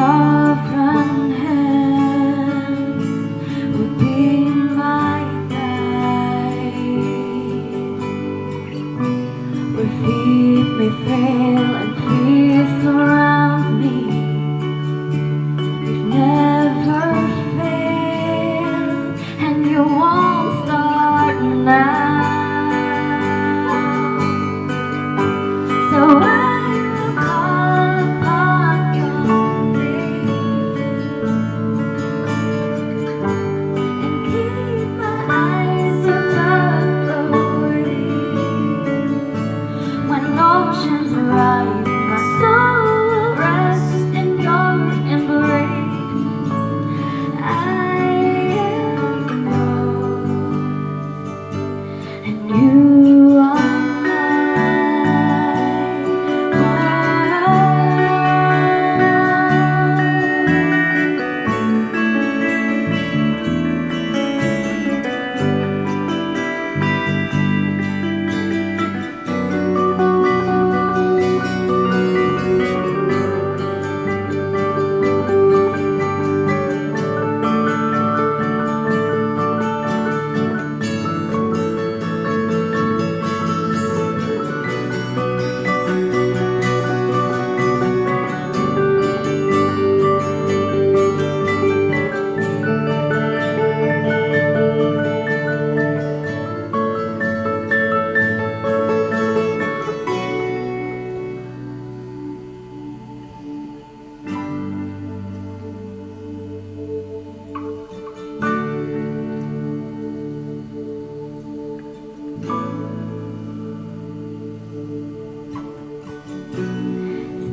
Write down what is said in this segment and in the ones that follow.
sovereign hand would be my guide, where feet may fail and fear surrounds me. You've never failed, and you won't start now. So I will call upon your name and keep my eyes above the waves. When oceans rise, my soul will rest in your embrace. I am yours, and you are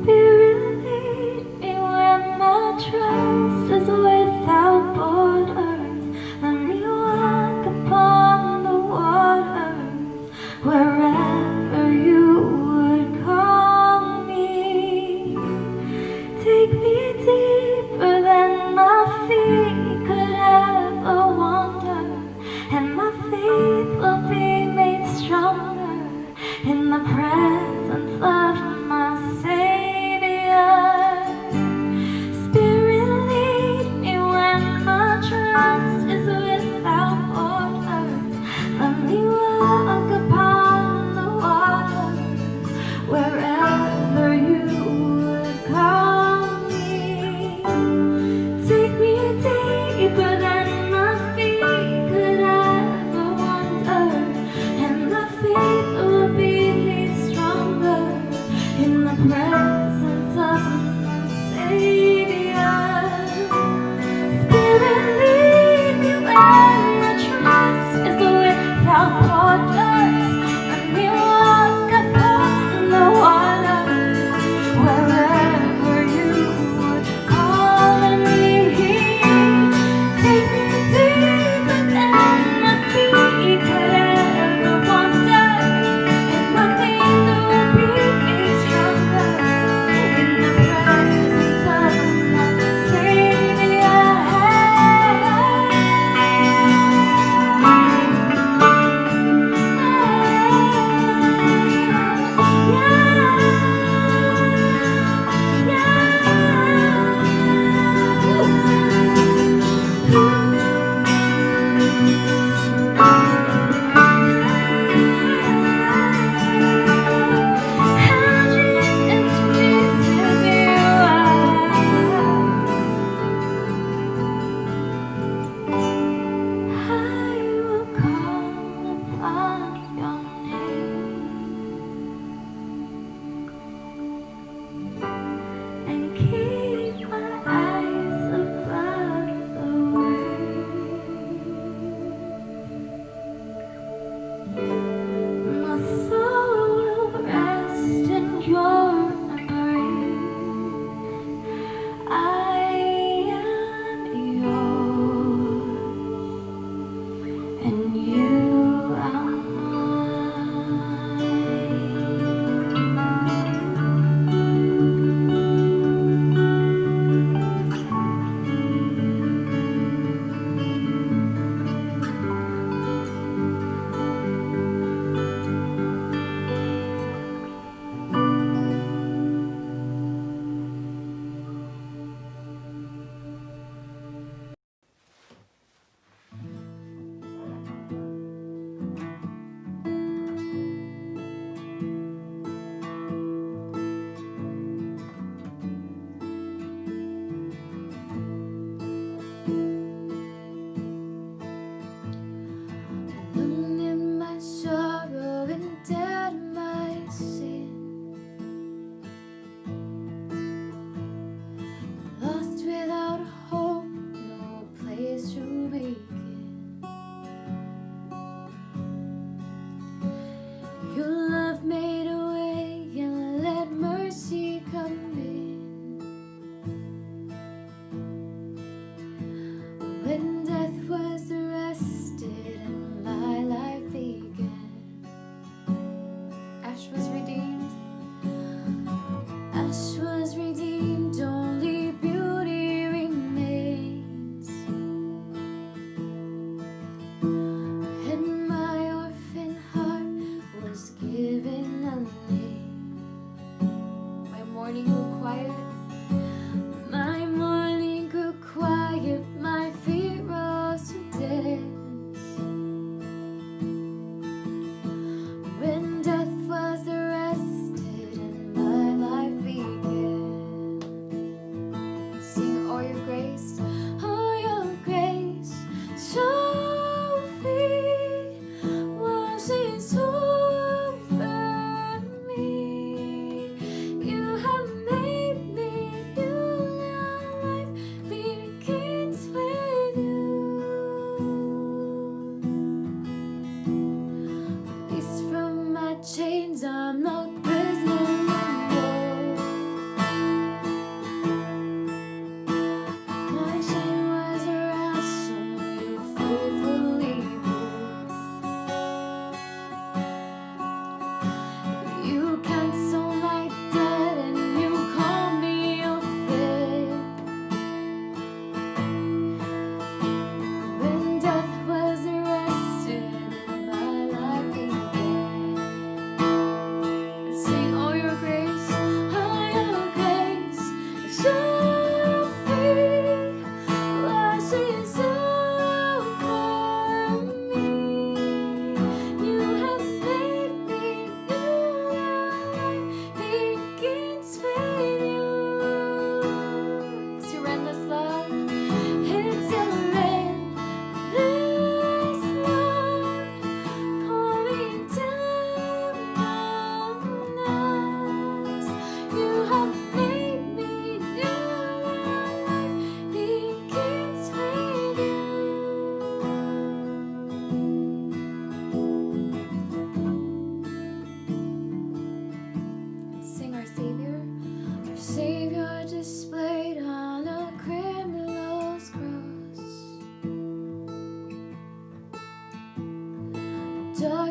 Spirit, lead me where my trust is without borders. Let me walk upon the waters wherever you would call me. Take me deeper than my feet could ever wander, and my faith will be made stronger in the presence of my Savior. Spirit, lead me when my trust is without borders. Let me walk upon the waters wherever you would call me.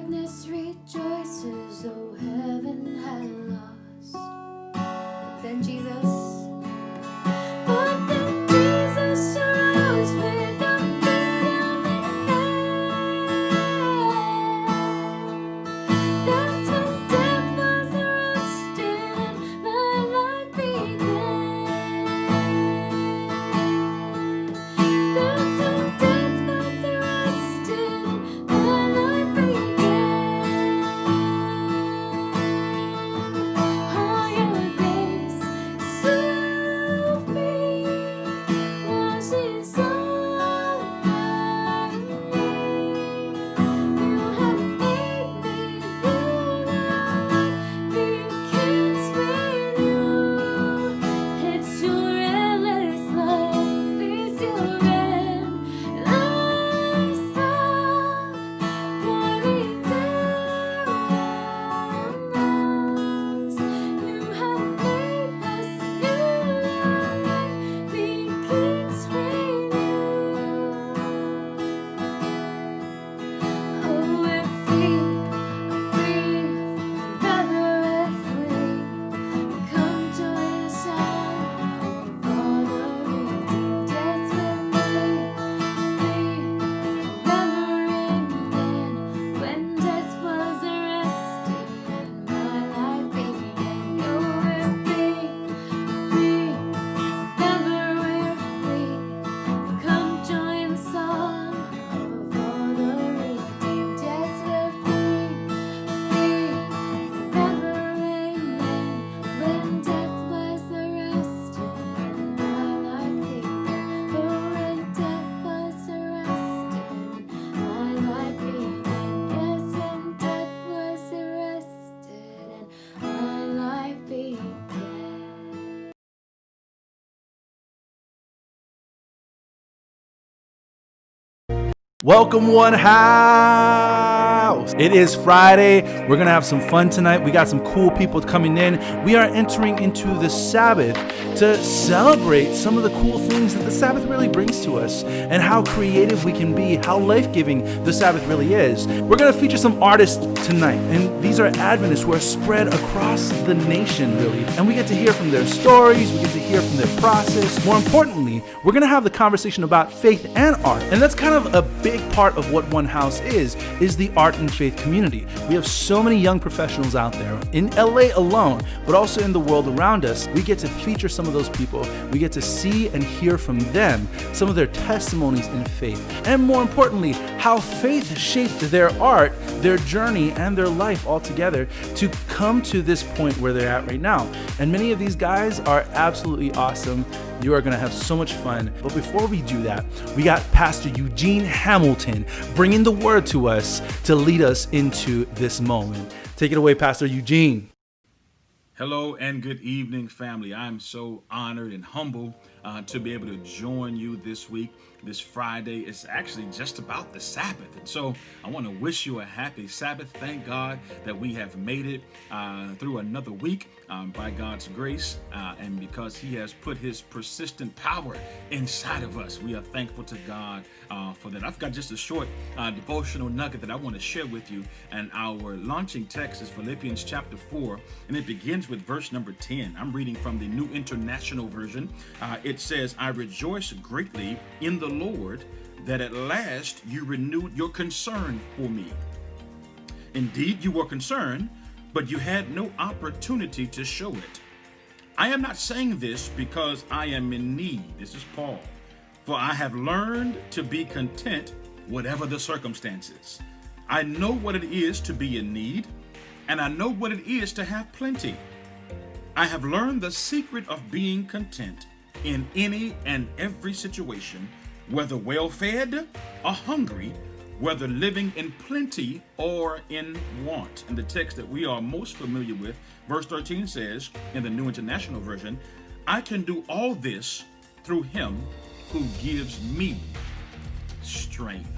darkness rejoices, though heaven had lost. But then Jesus arose with the freedom in hand. That's when death was arrested and my life began. That's when death was arrested and my life began. All your grace so free washes over me. You have made me new life begins with you. It's your endless love, it's your endless love for me down us. You have made us new life begins with you. Oh, we're free, forever we're free. Come join the song of all the redeemed. Yes, we're free, forever in then. When death was arrested and my life began. Oh, we're free, forever we're free. Come join the song of all the redeemed. Yes, we're free, forever amen. When death was arrested and my life began. Oh, when death was arrested and my life began. Yes, when death was arrested and my life began. Welcome, One House. It is Friday. We're going to have some fun tonight. We got some cool people coming in. We are entering into the Sabbath to celebrate some of the cool things that the Sabbath really brings to us and how creative we can be, how life-giving the Sabbath really is. We're going to feature some artists tonight, and these are Adventists who are spread across the nation, really. And we get to hear from their stories. We get to hear from their process. More importantly, we're going to have the conversation about faith and art. And that's kind of a big part of what One House is the art and faith community. We have so many young professionals out there in LA alone, but also in the world around us. We get to feature some of those people. We get to see and hear from them some of their testimonies in faith. And more importantly, how faith shaped their art, their journey, and their life altogether to come to this point where they're at right now. And many of these guys are absolutely awesome. You are going to have so much fun. But before we do that, we got Pastor Eugene Hamilton bringing the word to us to lead us into this moment. Take it away, Pastor Eugene. Hello and good evening, family. I'm so honored and humbled to be able to join you this week. This Friday is actually just about the Sabbath. And so I want to wish you a happy Sabbath. Thank God that we have made it through another week by God's grace and because He has put His persistent power inside of us. We are thankful to God for that. I've got just a short devotional nugget that I want to share with you. And our launching text is Philippians chapter 4, and it begins with verse number 10. I'm reading from the New International Version. It says, "I rejoice greatly in the Lord that at last you renewed your concern for me. Indeed, you were concerned, but you had no opportunity to show it. I am not saying this because I am in need." This is Paul. "For I have learned to be content whatever the circumstances. I know what it is to be in need, and I know what it is to have plenty. I have learned the secret of being content in any and every situation, whether well-fed or hungry, whether living in plenty or in want." And the text that we are most familiar with, verse 13 says, in the New International Version, "I can do all this through Him who gives me strength."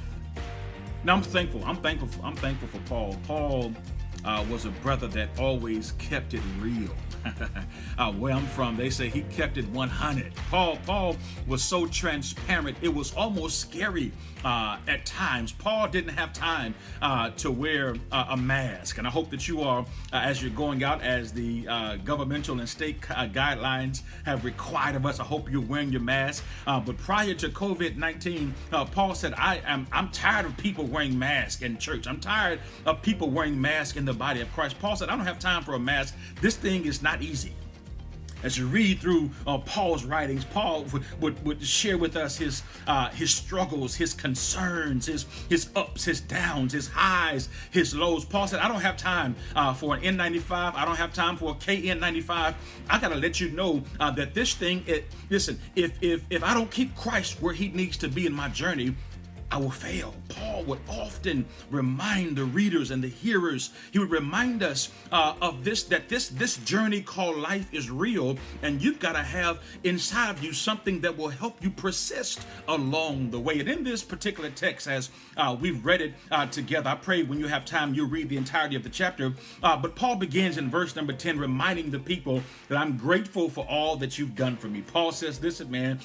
Now I'm thankful for Paul. Paul was a brother that always kept it real. Where I'm from, they say he kept it 100. Paul was so transparent, it was almost scary at times. Paul didn't have time to wear a mask, and I hope that you are, as you're going out, as the governmental and state guidelines have required of us, I hope you're wearing your mask. But prior to COVID-19, Paul said, I'm tired of people wearing masks in church. I'm tired of people wearing masks in the body of Christ. Paul said, I don't have time for a mask. This thing is not easy. As you read through Paul's writings, Paul would share with us his struggles, his concerns, his ups, his downs, his highs, his lows. Paul said, I don't have time for an N95. I don't have time for a KN95. I got to let you know that this thing, listen, if I don't keep Christ where he needs to be in my journey, I will fail. Paul would often remind the readers and the hearers, he would remind us of this, that this journey called life is real, and you've got to have inside of you something that will help you persist along the way. And in this particular text, as we've read it together, I pray when you have time, you'll read the entirety of the chapter. But Paul begins in verse number 10, reminding the people that I'm grateful for all that you've done for me. Paul says, listen, man,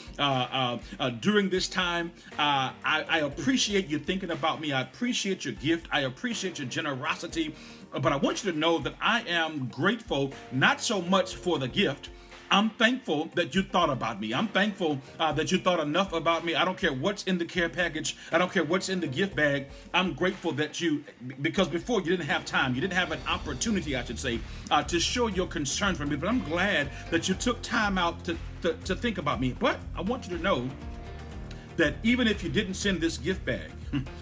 during this time, I appreciate you thinking about me. I appreciate your gift. I appreciate your generosity. But I want you to know that I am grateful, not so much for the gift. I'm thankful that you thought about me. I'm thankful that you thought enough about me. I don't care what's in the care package. I don't care what's in the gift bag. I'm grateful that because before you didn't have time, you didn't have an opportunity, I should say, to show your concern for me. But I'm glad that you took time out to think about me. But I want you to know that even if you didn't send this gift bag,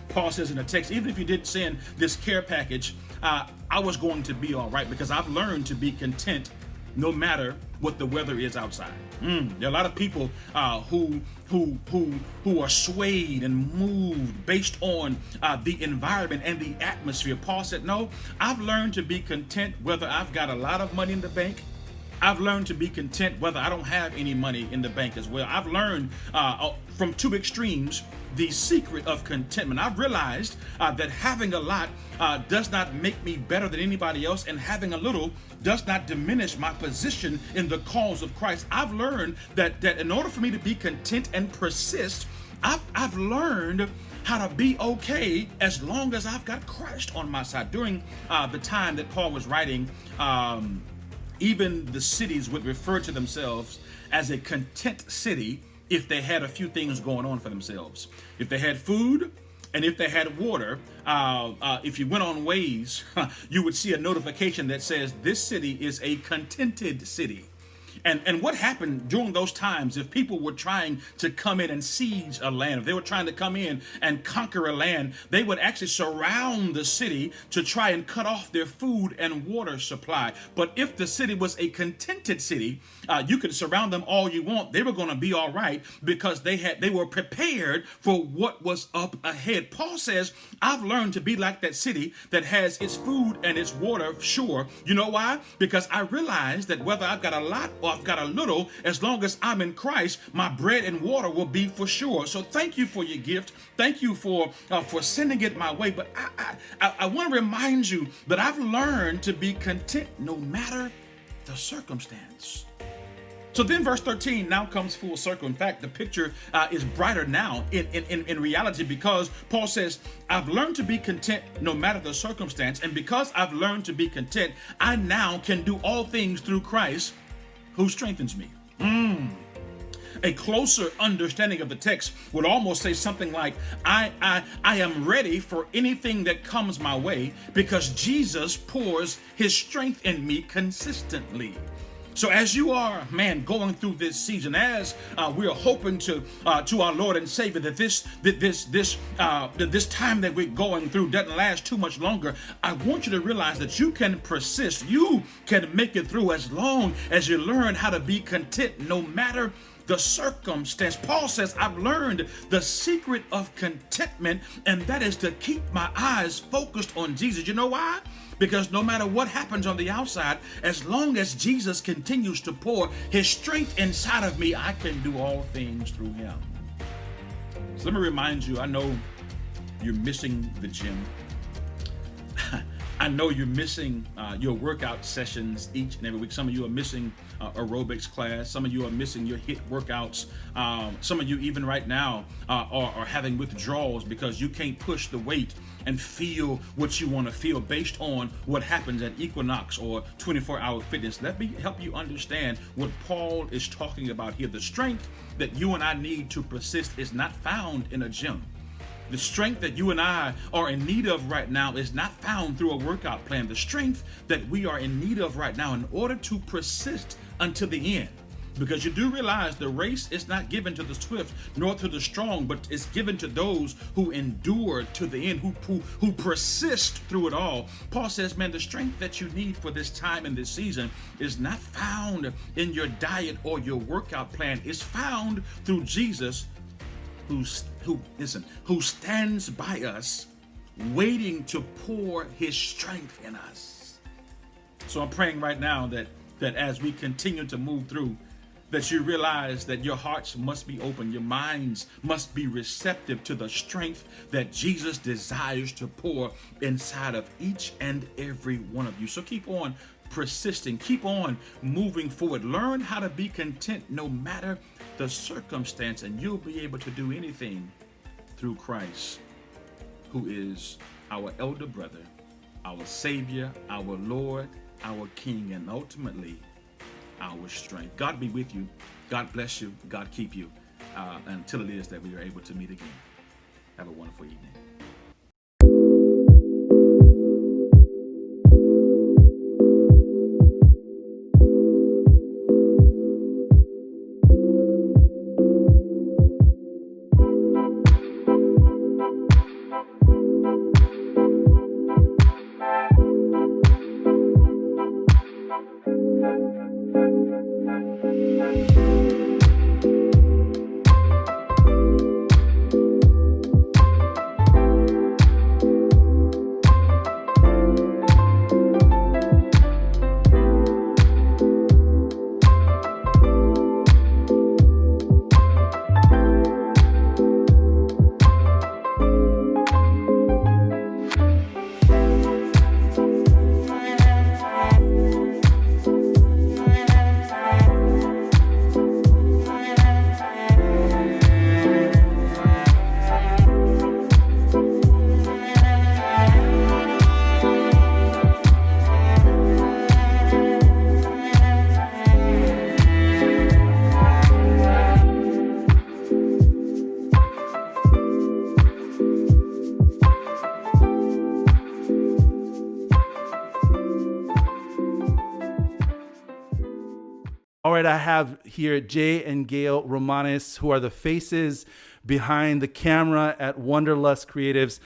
Paul says in the text, even if you didn't send this care package, I was going to be all right, because I've learned to be content no matter what the weather is outside. There are a lot of people who are swayed and moved based on the environment and the atmosphere. Paul said, no, I've learned to be content whether I've got a lot of money in the bank. I've learned to be content whether I don't have any money in the bank as well. I've learned from two extremes the secret of contentment. I've realized that having a lot does not make me better than anybody else, and having a little does not diminish my position in the cause of Christ. I've learned that in order for me to be content and persist, I've learned how to be okay as long as I've got Christ on my side. During the time that Paul was writing, even the cities would refer to themselves as a content city if they had a few things going on for themselves. If they had food and if they had water, if you went on Waze, you would see a notification that says this city is a contented city. And what happened during those times, if people were trying to come in and siege a land, if they were trying to come in and conquer a land, they would actually surround the city to try and cut off their food and water supply. But if the city was a contented city, you could surround them all you want. They were going to be all right because they were prepared for what was up ahead. Paul says, I've learned to be like that city that has its food and its water sure. You know why? Because I realize that whether I've got a lot or I've got a little, as long as I'm in Christ, my bread and water will be for sure. So thank you for your gift. Thank you for sending it my way. But I want to remind you that I've learned to be content no matter the circumstance. So then verse 13 now comes full circle. In fact, the picture is brighter now in reality, because Paul says, I've learned to be content no matter the circumstance. And because I've learned to be content, I now can do all things through Christ who strengthens me. A closer understanding of the text would almost say something like, I am ready for anything that comes my way because Jesus pours his strength in me consistently. So as you are, going through this season, as we are hoping to our Lord and Savior that this time that we're going through doesn't last too much longer, I want you to realize that you can persist. You can make it through as long as you learn how to be content no matter the circumstance. Paul says, I've learned the secret of contentment, and that is to keep my eyes focused on Jesus. You know why? Because no matter what happens on the outside, as long as Jesus continues to pour his strength inside of me, I can do all things through him. So let me remind you, I know you're missing the gym. I know you're missing your workout sessions each and every week. Some of you are missing aerobics class. Some of you are missing your HIIT workouts. Some of you even right now are having withdrawals because you can't push the weight and feel what you want to feel based on what happens at Equinox or 24-hour fitness. Let me help you understand what Paul is talking about here. The strength that you and I need to persist is not found in a gym. The strength that you and I are in need of right now is not found through a workout plan. The strength that we are in need of right now in order to persist until the end. Because you do realize the race is not given to the swift nor to the strong, but it's given to those who endure to the end, who persist through it all. Paul says, man, the strength that you need for this time and this season is not found in your diet or your workout plan. It's found through Jesus, who stands by us, waiting to pour his strength in us. So I'm praying right now that as we continue to move through, that you realize that your hearts must be open, your minds must be receptive to the strength that Jesus desires to pour inside of each and every one of you. So keep on persisting, keep on moving forward. Learn how to be content no matter the circumstance, and you'll be able to do anything through Christ, who is our elder brother, our Savior, our Lord, our King, and ultimately our strength. God be with you. God bless you. God keep you until it is that we are able to meet again. Have a wonderful evening. All right, I have here Jay and Gail Romanes, who are the faces behind the camera at Wanderlust Creatives.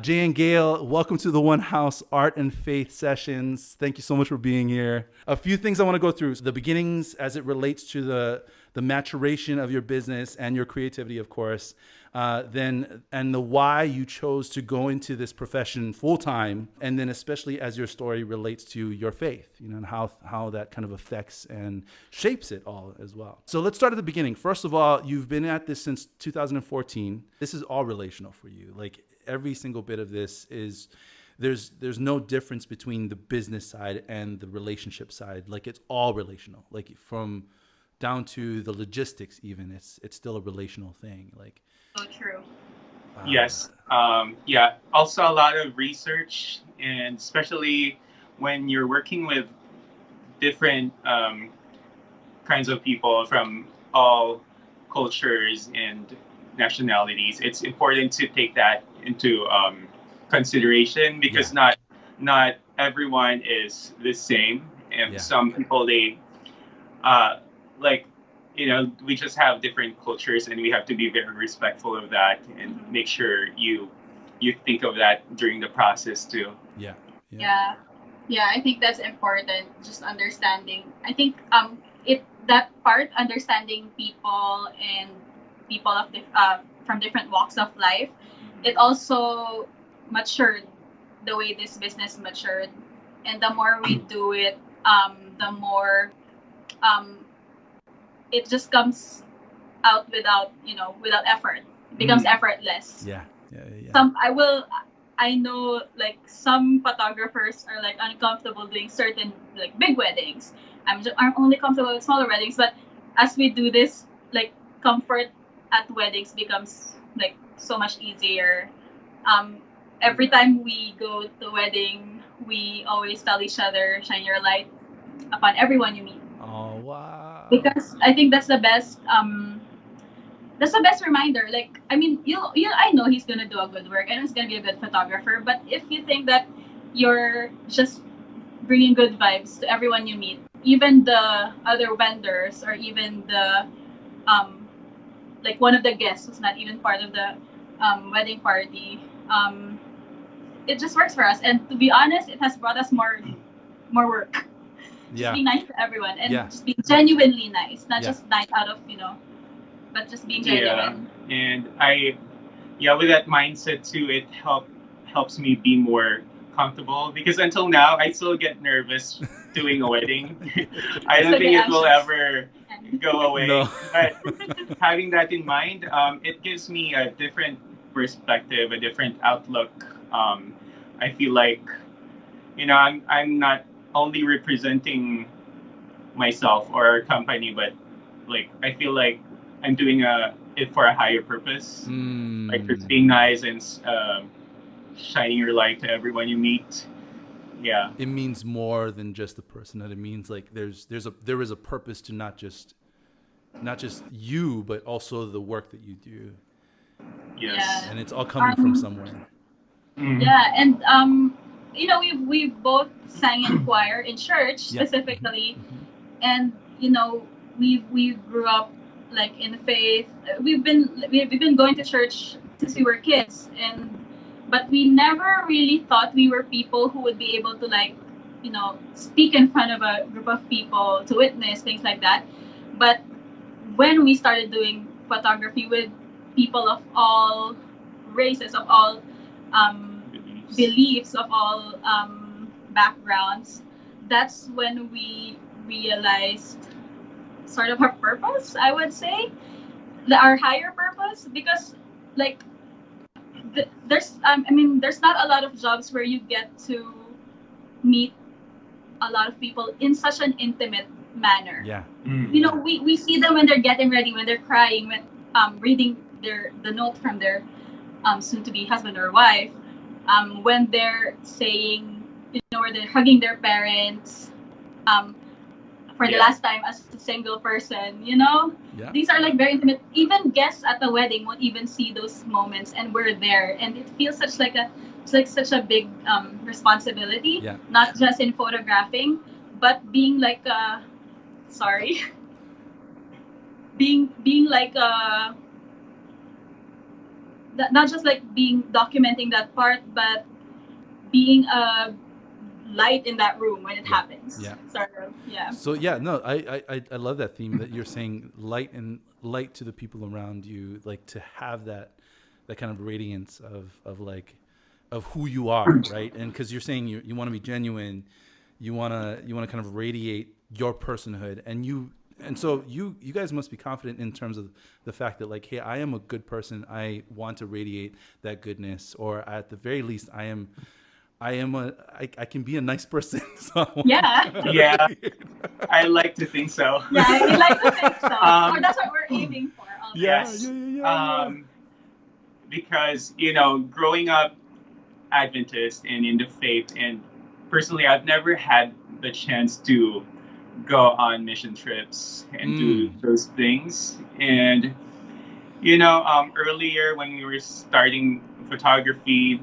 Jay and Gail, welcome to the One House Art+Faith Sessions. Thank you so much for being here. A few things I want to go through. The beginnings as it relates to the maturation of your business and your creativity, of course. And the why you chose to go into this profession full time, and then especially as your story relates to your faith, and how that kind of affects and shapes it all as well. So let's start at the beginning. First of all, you've been at this since 2014. This is all relational for you. Like every single bit of this is, there's no difference between the business side and the relationship side. Like it's all relational. Like from down to the logistics, even it's still a relational thing. Like. So true. Yes. Yeah. Also a lot of research, and especially when you're working with different kinds of people from all cultures and nationalities, it's important to take that into consideration, because not everyone is the same, and some people we just have different cultures, and we have to be very respectful of that and make sure you think of that during the process too. Yeah, I think that's important, just understanding. I think understanding people and people of from different walks of life, it also matured the way this business matured, and the more we do it, the more it just comes out without effort. It becomes effortless. Yeah. I know like some photographers are like uncomfortable doing certain like big weddings. I'm only comfortable with smaller weddings, but as we do this, like comfort at weddings becomes like so much easier. Um, every time we go to wedding, we always tell each other, shine your light upon everyone you meet. Oh wow. Because I think that's the best reminder. Like, I mean, I know he's gonna do a good work and he's gonna be a good photographer. But if you think that you're just bringing good vibes to everyone you meet, even the other vendors or even the like one of the guests who's not even part of the wedding party, it just works for us. And to be honest, it has brought us more work. Just Yeah. being nice to everyone and Yeah. just being genuinely nice, not Yeah. just nice out of but just being Yeah, genuine. and with that mindset too, it helps me be more comfortable because until now I still get nervous doing a wedding. I don't So think get it will anxious. ever go away. No. But having that in mind, it gives me a different perspective, a different outlook. I feel like I'm not only representing myself or our company, but like I feel like I'm doing it for a higher purpose, like just being nice and shining your light to everyone you meet. Yeah, It means more than just the personhood. It means like there is a purpose to not just you, but also the work that you do, yes. Yeah. and it's all coming from somewhere. Mm. Yeah, and we've both sang in choir in church Yeah. specifically, Mhm. and we grew up like in faith. We've been going to church since we were kids, but we never really thought we were people who would be able to like speak in front of a group of people to witness things like that. But when we started doing photography with people of all races, of all beliefs, of all backgrounds, that's when we realized sort of our purpose, I would say, our higher purpose, because like there's not a lot of jobs where you get to meet a lot of people in such an intimate manner. Yeah. Mm. We see them when they're getting ready, when they're crying, when reading the note from their soon to be husband or wife, when they're saying, where they're hugging their parents, for the Yeah. last time as a single person, Yeah. These are like very intimate. Even guests at the wedding won't even see those moments, and we're there, and it feels such a big responsibility. Yeah. Not just in photographing, but being like a sorry, being like a not just like being documenting that part, but being a light in that room when it happens. Yeah. Sort of. Yeah. So yeah, no, I love that theme that you're saying, light to the people around you, like to have that kind of radiance of who you are, right? And because you're saying you want to be genuine, you want to kind of radiate your personhood, and so you guys must be confident in terms of the fact that like, hey, I am a good person. I want to radiate that goodness, or at the very least, I can be a nice person. So Yeah. Yeah, I like to think so. Yeah, I like to think so. Um, Or that's what we're aiming for. Also. Yes. Yeah. Because growing up Adventist and in the faith, and personally, I've never had the chance to go on mission trips and do those things. And earlier when we were starting photography,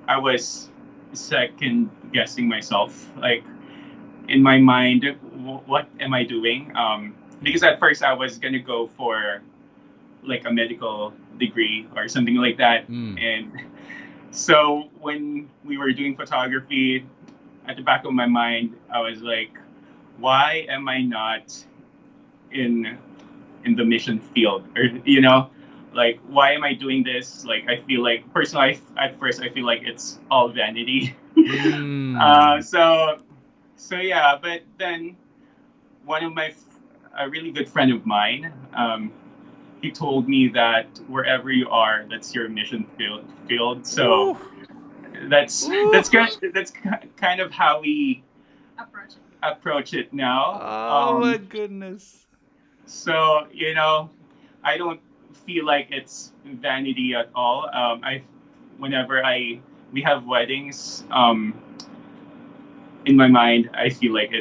I was second guessing myself, like in my mind, what am I doing? Because at first I was gonna go for like a medical degree or something like that. And so when we were doing photography, at the back of my mind, I was like, why am I not in the mission field? Or like, why am I doing this? Like, I feel like personally, at first, I feel like it's all vanity. So yeah, but then one of a really good friend of mine, he told me that wherever you are, that's your mission field. So that's kind of how we approach it now. Oh my goodness. So I don't feel like it's vanity at all. Whenever we have weddings, in my mind, I feel like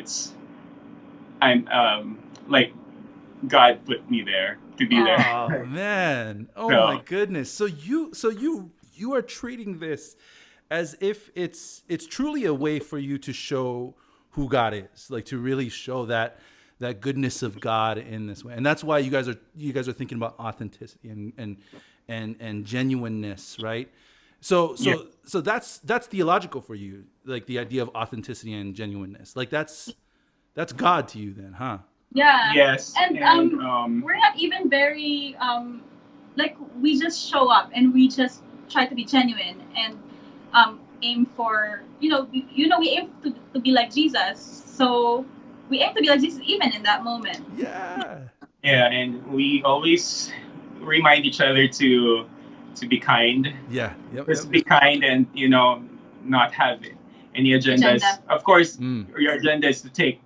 I'm like God put me there to be there. Oh man. Oh So- my goodness. So you are treating this as if it's truly a way for you to show who God is, like to really show that goodness of God in this way. And that's why you guys are thinking about authenticity and genuineness, right? So that's theological for you, like the idea of authenticity and genuineness. Like that's God to you then, huh? Yeah. Yes. And we're not even very like we just show up and we just try to be genuine and aim for we aim to be like Jesus. So we aim to be like Jesus even in that moment. Yeah. Yeah, and we always remind each other to be kind. Yeah. Yep. Just be kind and not have any agendas. Of course, your agenda is to take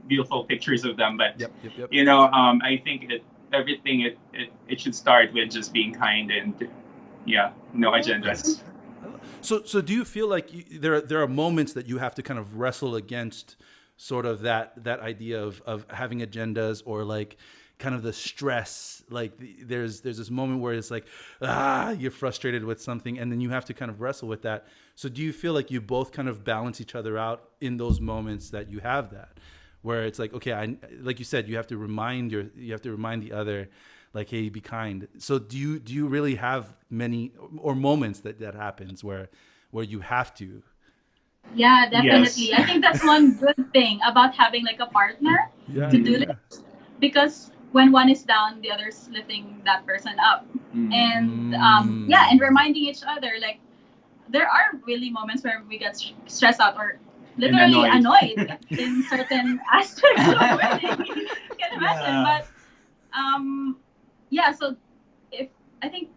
beautiful pictures of them, but Yep. I think it should start with just being kind and no agendas. So do you feel like there are moments that you have to kind of wrestle against sort of that idea of having agendas, or like kind of the stress, like there's this moment where it's like you're frustrated with something and then you have to kind of wrestle with that. So do you feel like you both kind of balance each other out in those moments that you have that, where it's like, okay, like you said, you have to remind the other, like, hey, be kind. So do you really have many or moments that happens where you have to? Yeah, definitely. Yes. I think that's one good thing about having like a partner to do this, because when one is down, the other's lifting that person up, and and reminding each other. Like there are really moments where we get stressed out or literally annoyed in certain aspects of the wedding. You can imagine, but so I think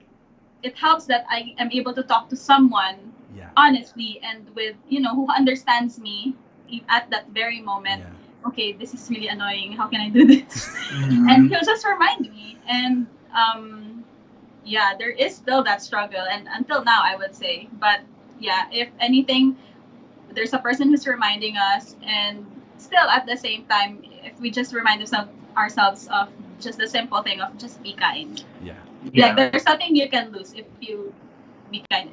it helps that I am able to talk to someone honestly and with who understands me at that very moment. Okay, this is really annoying, how can I do this? And he'll just remind me, and there is still that struggle, and until now I would say, but if anything, there's a person who's reminding us, and still at the same time, if we just remind ourselves of just the simple thing of just be kind. Like there's nothing you can lose if you be kind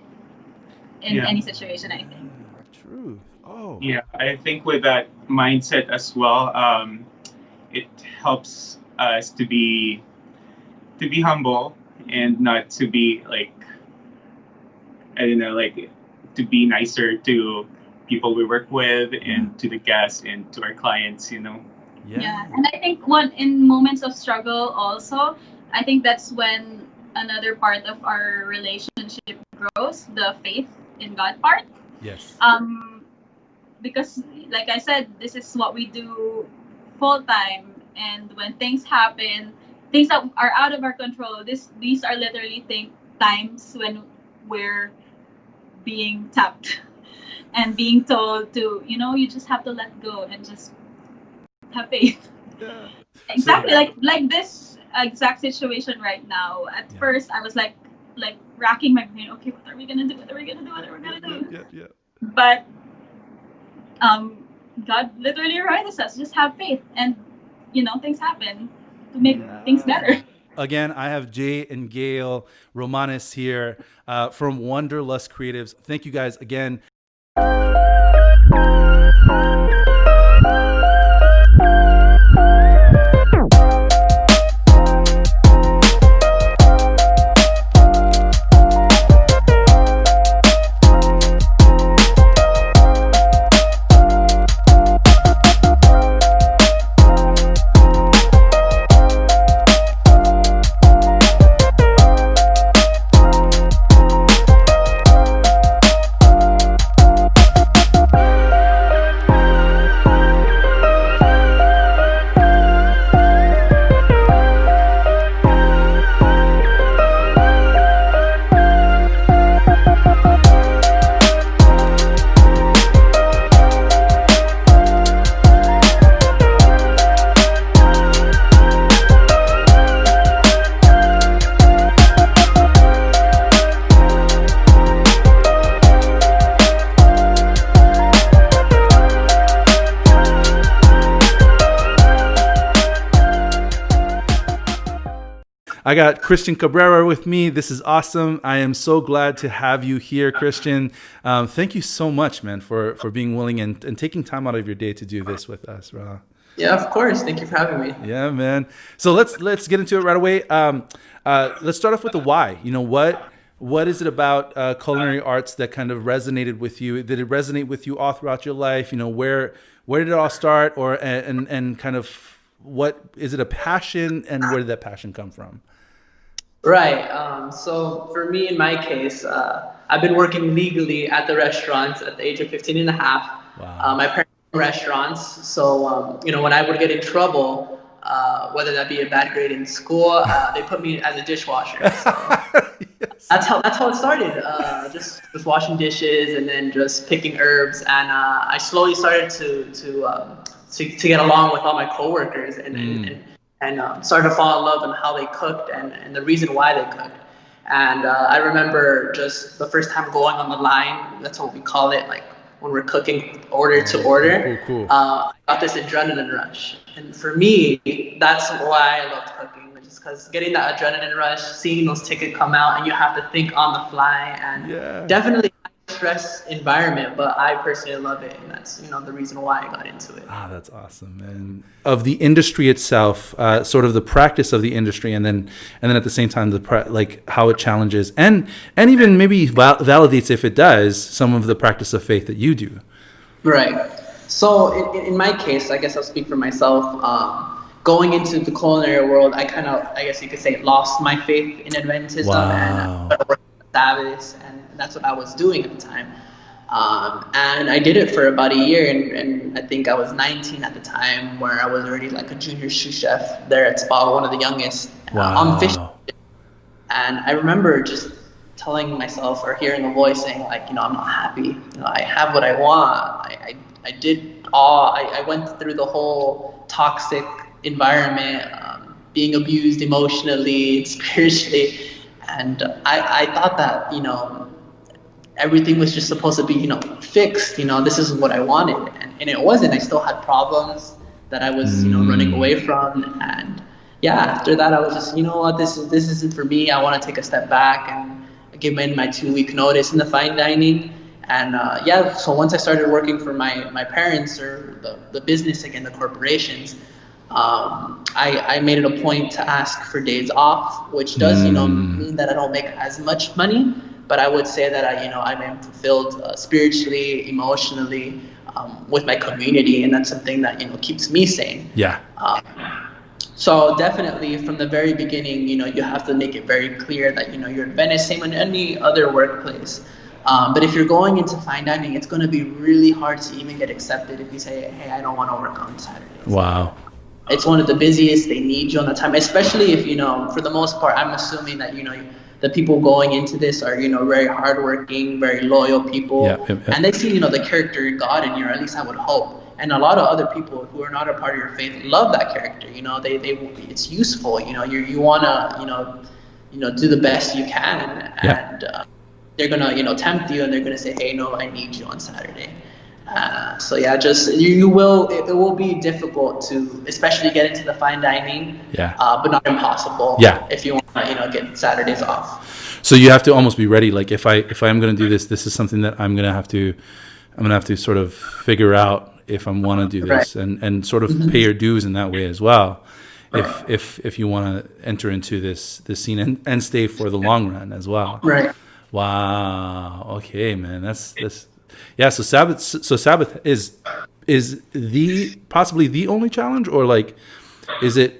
in any situation, I think. True. Oh. Yeah, I think with that mindset as well, it helps us to be humble and not to be like, I don't know, like to be nicer to people we work with and to the guests and to our clients, Yeah, and I think in moments of struggle also, I think that's when another part of our relationship grows, the faith in God part. Yes. Because like I said, this is what we do full time, and when things happen, things that are out of our control, these are literally times when we're being tapped and being told to, you just have to let go and just have faith. Yeah. Exactly. Like this exact situation right now. At first I was like racking my brain, okay, what are we gonna do? Yeah. But God literally reminds us, just have faith, and things happen to make things better. Again, I have Jay and Gail Romanes here from Wanderlust Creatives. Thank you guys again. I got Christian Cabrera with me. This is awesome. I am so glad to have you here, Christian. Thank you so much, man, for being willing and taking time out of your day to do this with us, bro. Yeah, of course. Thank you for having me. Yeah, man. So let's get into it right away. Let's start off with the why. You know, what is it about culinary arts that kind of resonated with you? Did it resonate with you all throughout your life? You know, where did it all start, and kind of what is it a passion, and where did that passion come from? Right. So for me, in my case, I've been working legally at the restaurants at the age of 15 and a half. Wow. My parents own restaurants. So, when I would get in trouble, whether that be a bad grade in school, they put me as a dishwasher. So Yes. that's how it started. Just washing dishes and then just picking herbs. And I slowly started to get along with all my coworkers and started to fall in love in how they cooked and the reason why they cooked. And I remember just the first time going on the line, that's what we call it, like when we're cooking order to order. Cool. I got this adrenaline rush. And for me, that's why I loved cooking, just because getting that adrenaline rush, seeing those tickets come out, and you have to think on the fly, and definitely stress environment, but I personally love it, and that's the reason why I got into it. That's awesome. And of the industry itself, sort of the practice of the industry, and then at the same time like how it challenges and even maybe validates, if it does, some of the practice of faith that you do. Right. So in my case, I guess I'll speak for myself. Going into the culinary world, I guess you could say, lost my faith in Adventism. Wow. And Sabbaths, and that's what I was doing at the time. And I did it for about a year, and I think I was 19 at the time, where I was already like a junior sous chef there at Spa, one of the youngest. Wow. On fish. And I remember just telling myself, or hearing a voice saying, like, I'm not happy. I have what I want. I did all. I went through the whole toxic environment, being abused emotionally, spiritually. And I thought that, everything was just supposed to be, fixed. This is what I wanted. And it wasn't. I still had problems that I was, running away from. And after that, I was just, what, this isn't for me. I want to take a step back and give in my 2-week notice in the fine dining. And so once I started working for my parents, or the business again, the corporations, I made it a point to ask for days off, which does, mean that I don't make as much money, but I would say that I'm fulfilled spiritually, emotionally, with my community, and that's something that keeps me sane. Yeah. So definitely from the very beginning, you have to make it very clear that you're Adventist, same in any other workplace. But if you're going into fine dining, it's going to be really hard to even get accepted if you say, hey, I don't want to work on Saturdays. Wow. It's one of the busiest. They need you on the time, especially if, for the most part, I'm assuming that, the people going into this are, very hardworking, very loyal people. And they see, the character in God in you, or at least I would hope. And a lot of other people who are not a part of your faith love that character. It's useful. You want to, do the best you can. And they're going to, tempt you, and they're going to say, hey, no, I need you on Saturday. It will be difficult to, especially get into the fine dining, but not impossible. If you want to, get Saturdays off. So you have to almost be ready. Like if I'm going to do this is something that I'm going to have to sort of figure out if I want to do this, and sort of pay your dues in that way as well. If you want to enter into this scene and stay for the long run as well. Right. Wow. Okay, man. That's. Yeah, so Sabbath is possibly the only challenge, or like,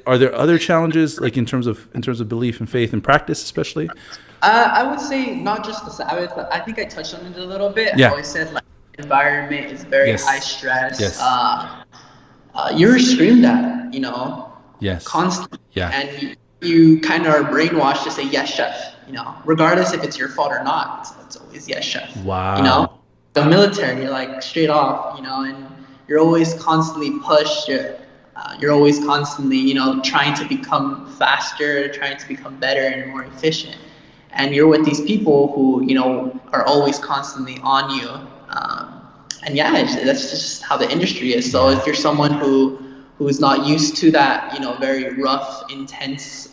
are there other challenges, like in terms of belief and faith and practice, especially? I would say not just the Sabbath. I think I touched on it a little bit. I always said, like, the environment is very high stress. You're screamed at, constantly. And you kind of are brainwashed to say yes, chef. Regardless if it's your fault or not, it's always yes, chef. Wow. The military, you're like straight off, and you're always constantly pushed. You're always constantly, trying to become faster, trying to become better and more efficient. And you're with these people who, are always constantly on you. That's just how the industry is. So if you're someone who who's not used to that, very rough, intense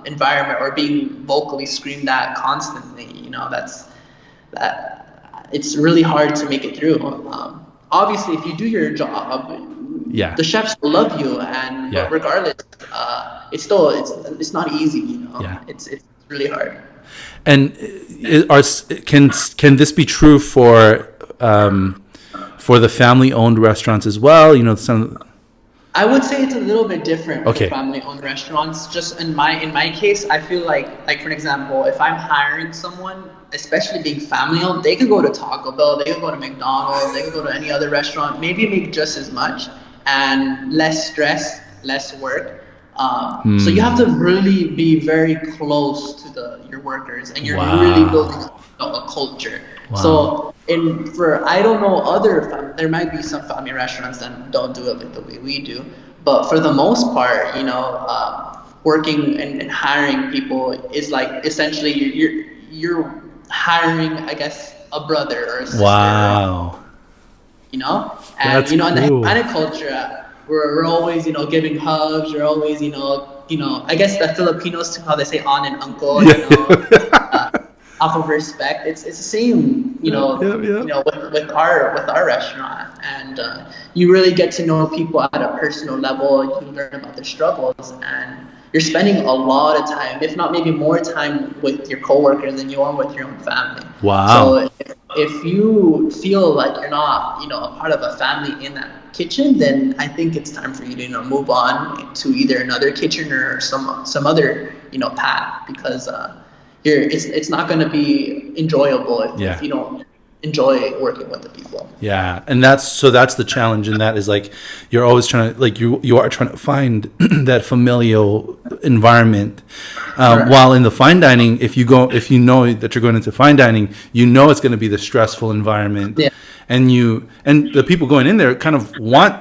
environment, or being vocally screamed at constantly, it's really hard to make it through. Obviously, if you do your job, the chefs will love you, but regardless, it's not easy. It's really hard. And can this be true for the family-owned restaurants as well? I would say it's a little bit different for family-owned restaurants. Just in my case, I feel like for an example, if I'm hiring someone, especially being family-owned, they could go to Taco Bell, they could go to McDonald's, they could go to any other restaurant, maybe make just as much and less stress, less work. So you have to really be very close to your workers, and you're really building a culture. Wow. So I don't know, there might be some family restaurants that don't do it like the way we do, but for the most part, working and hiring people is like essentially you're hiring, I guess, a brother or a sister. Wow. And That's in the cool. Hispanic culture, we're always giving hugs. We're always I guess the Filipinos too, how they say aunt and uncle. Off of respect. It's the same, with our restaurant, and you really get to know people at a personal level. You learn about their struggles, and you're spending a lot of time, if not maybe more time, with your coworkers than you are with your own family. Wow. So if you feel like you're not, a part of a family in that kitchen, then I think it's time for you to move on to either another kitchen or some other path, because it's not going to be enjoyable if you don't enjoy working with the people. Yeah, and that's the challenge, and that is you're always trying to you are trying to find that familial environment. While in the fine dining, if you know that you're going into fine dining, it's going to be the stressful environment, and the people going in there kind of want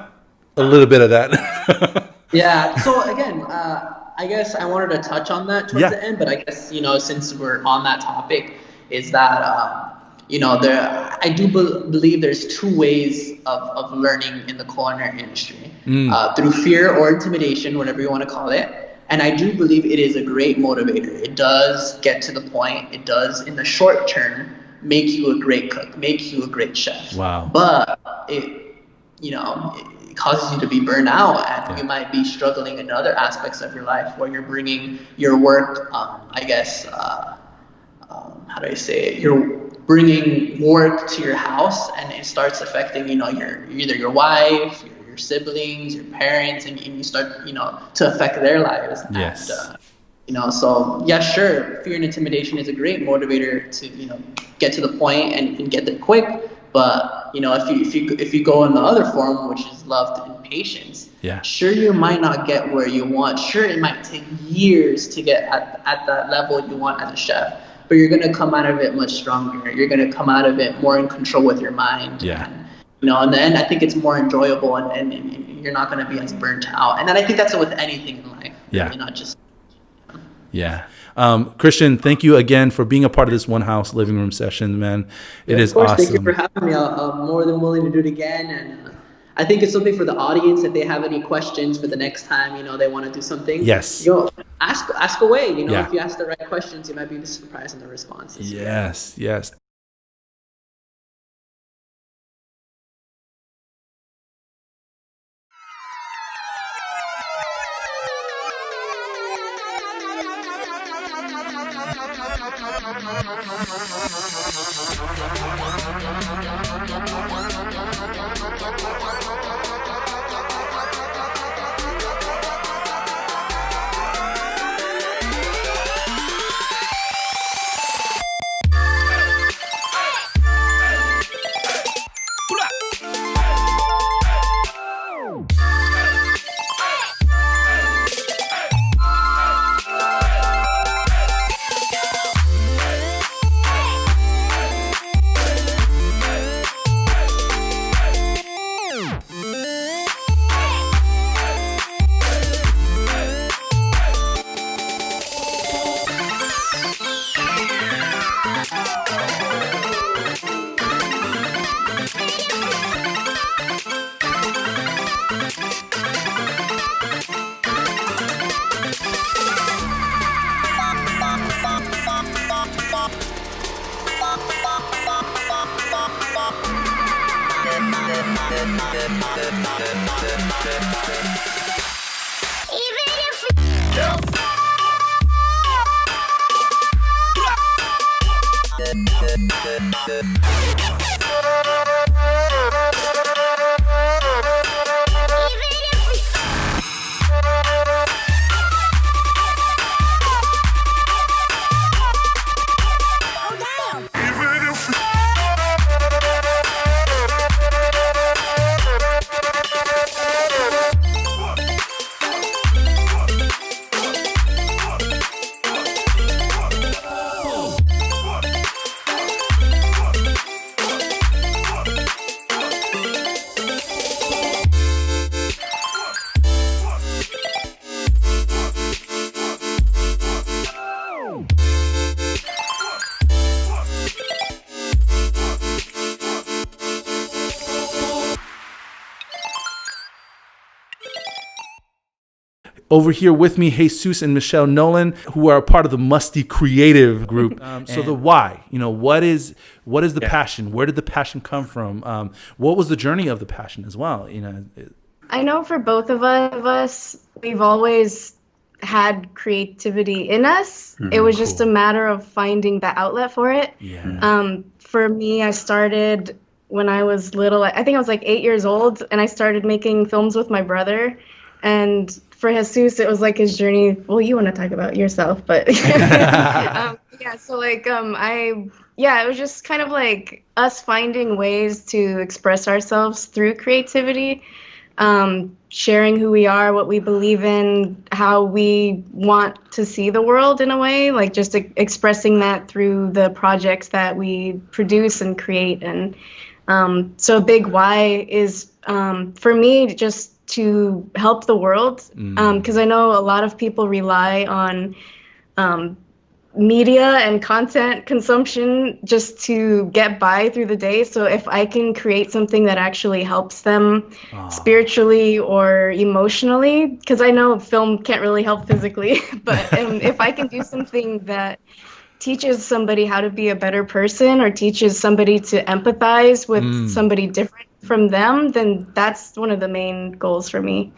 a little bit of that. Yeah. So again, I guess I wanted to touch on that towards the end, but I guess since we're on that topic, is that I do believe there's two ways of learning in the culinary industry, through fear or intimidation, whatever you want to call it. And I do believe it is a great motivator. It does get to the point. It does, in the short term, make you a great cook, make you a great chef. Wow. But it causes you to be burned out, and you might be struggling in other aspects of your life where you're bringing your work, how do I say it? You're bringing work to your house, and it starts affecting, either your wife, your siblings, your parents, and you start, to affect their lives. Yes. And, so yeah, sure, fear and intimidation is a great motivator to, get to the point and get there quick. But if you go in the other form, which is love and patience, sure, you might not get where you want. Sure, it might take years to get at that level you want as a chef, but you're going to come out of it much stronger. You're going to come out of it more in control with your mind. Yeah. And, in the end, I think it's more enjoyable, and you're not going to be as burnt out. And then I think that's with anything in life. Yeah. Really, not just. Yeah. Christian, thank you again for being a part of this One House living room session, man. It is awesome. Thank you for having me. I'm more than willing to do it again. And I think it's something for the audience. If they have any questions for the next time, they want to do something. Yes. Ask away. If you ask the right questions, you might be surprised in the responses. Yes. Yes. Over here with me, Jesus and Michelle Nolan, who are a part of the Musty Creative group. So the why, what is the passion? Where did the passion come from? What was the journey of the passion as well? I know for both of us, we've always had creativity in us. It was just a matter of finding the outlet for it. Yeah. For me, I started when I was little. I think I was like 8 years old, and I started making films with my brother. And for Jesus, it was like his journey. Well, you want to talk about yourself, but so like it was just kind of like us finding ways to express ourselves through creativity, sharing who we are, what we believe in, how we want to see the world in a way, like just expressing that through the projects that we produce and create. And so a big why is for me just to help the world, because I know a lot of people rely on media and content consumption just to get by through the day. So if I can create something that actually helps them spiritually or emotionally, because I know film can't really help physically, but if I can do something that teaches somebody how to be a better person or teaches somebody to empathize with somebody different from them, then that's one of the main goals for me.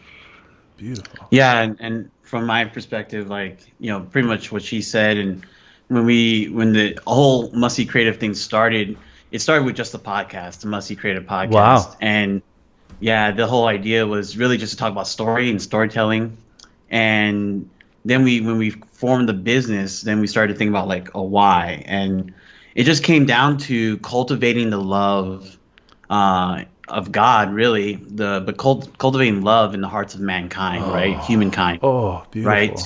Beautiful. Yeah, and from my perspective, pretty much what she said, and when the whole Musty Creative thing started, it started with just the podcast, the Musty Creative podcast. Wow. And yeah, the whole idea was really just to talk about story and storytelling. And then when we formed the business, then we started to think about like a why, and it just came down to cultivating the love of God, really, but cultivating love in the hearts of mankind, right? Humankind. Oh, beautiful. Right?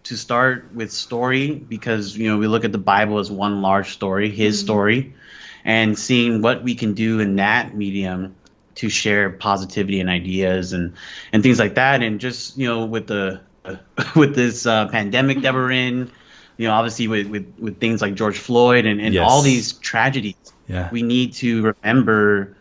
To start with story, because we look at the Bible as one large story, his story, and seeing what we can do in that medium to share positivity and ideas and things like that. And just with this pandemic that we're in, obviously with things like George Floyd and all these tragedies. Yeah. We need to remember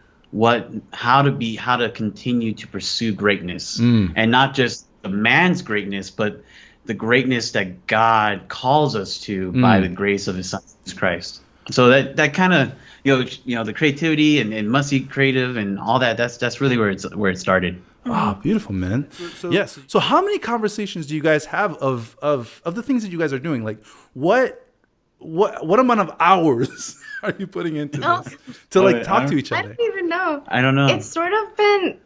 how to continue to pursue greatness, and not just the man's greatness, but the greatness that God calls us to by the grace of His Son Jesus Christ. So that kind of the creativity and Musty Creative and all that. That's really where it started. Oh, beautiful, man. Yes. So how many conversations do you guys have of the things that you guys are doing? Like what amount of hours are you putting into this to talk to each other? I don't even know. I don't know. It's sort of been,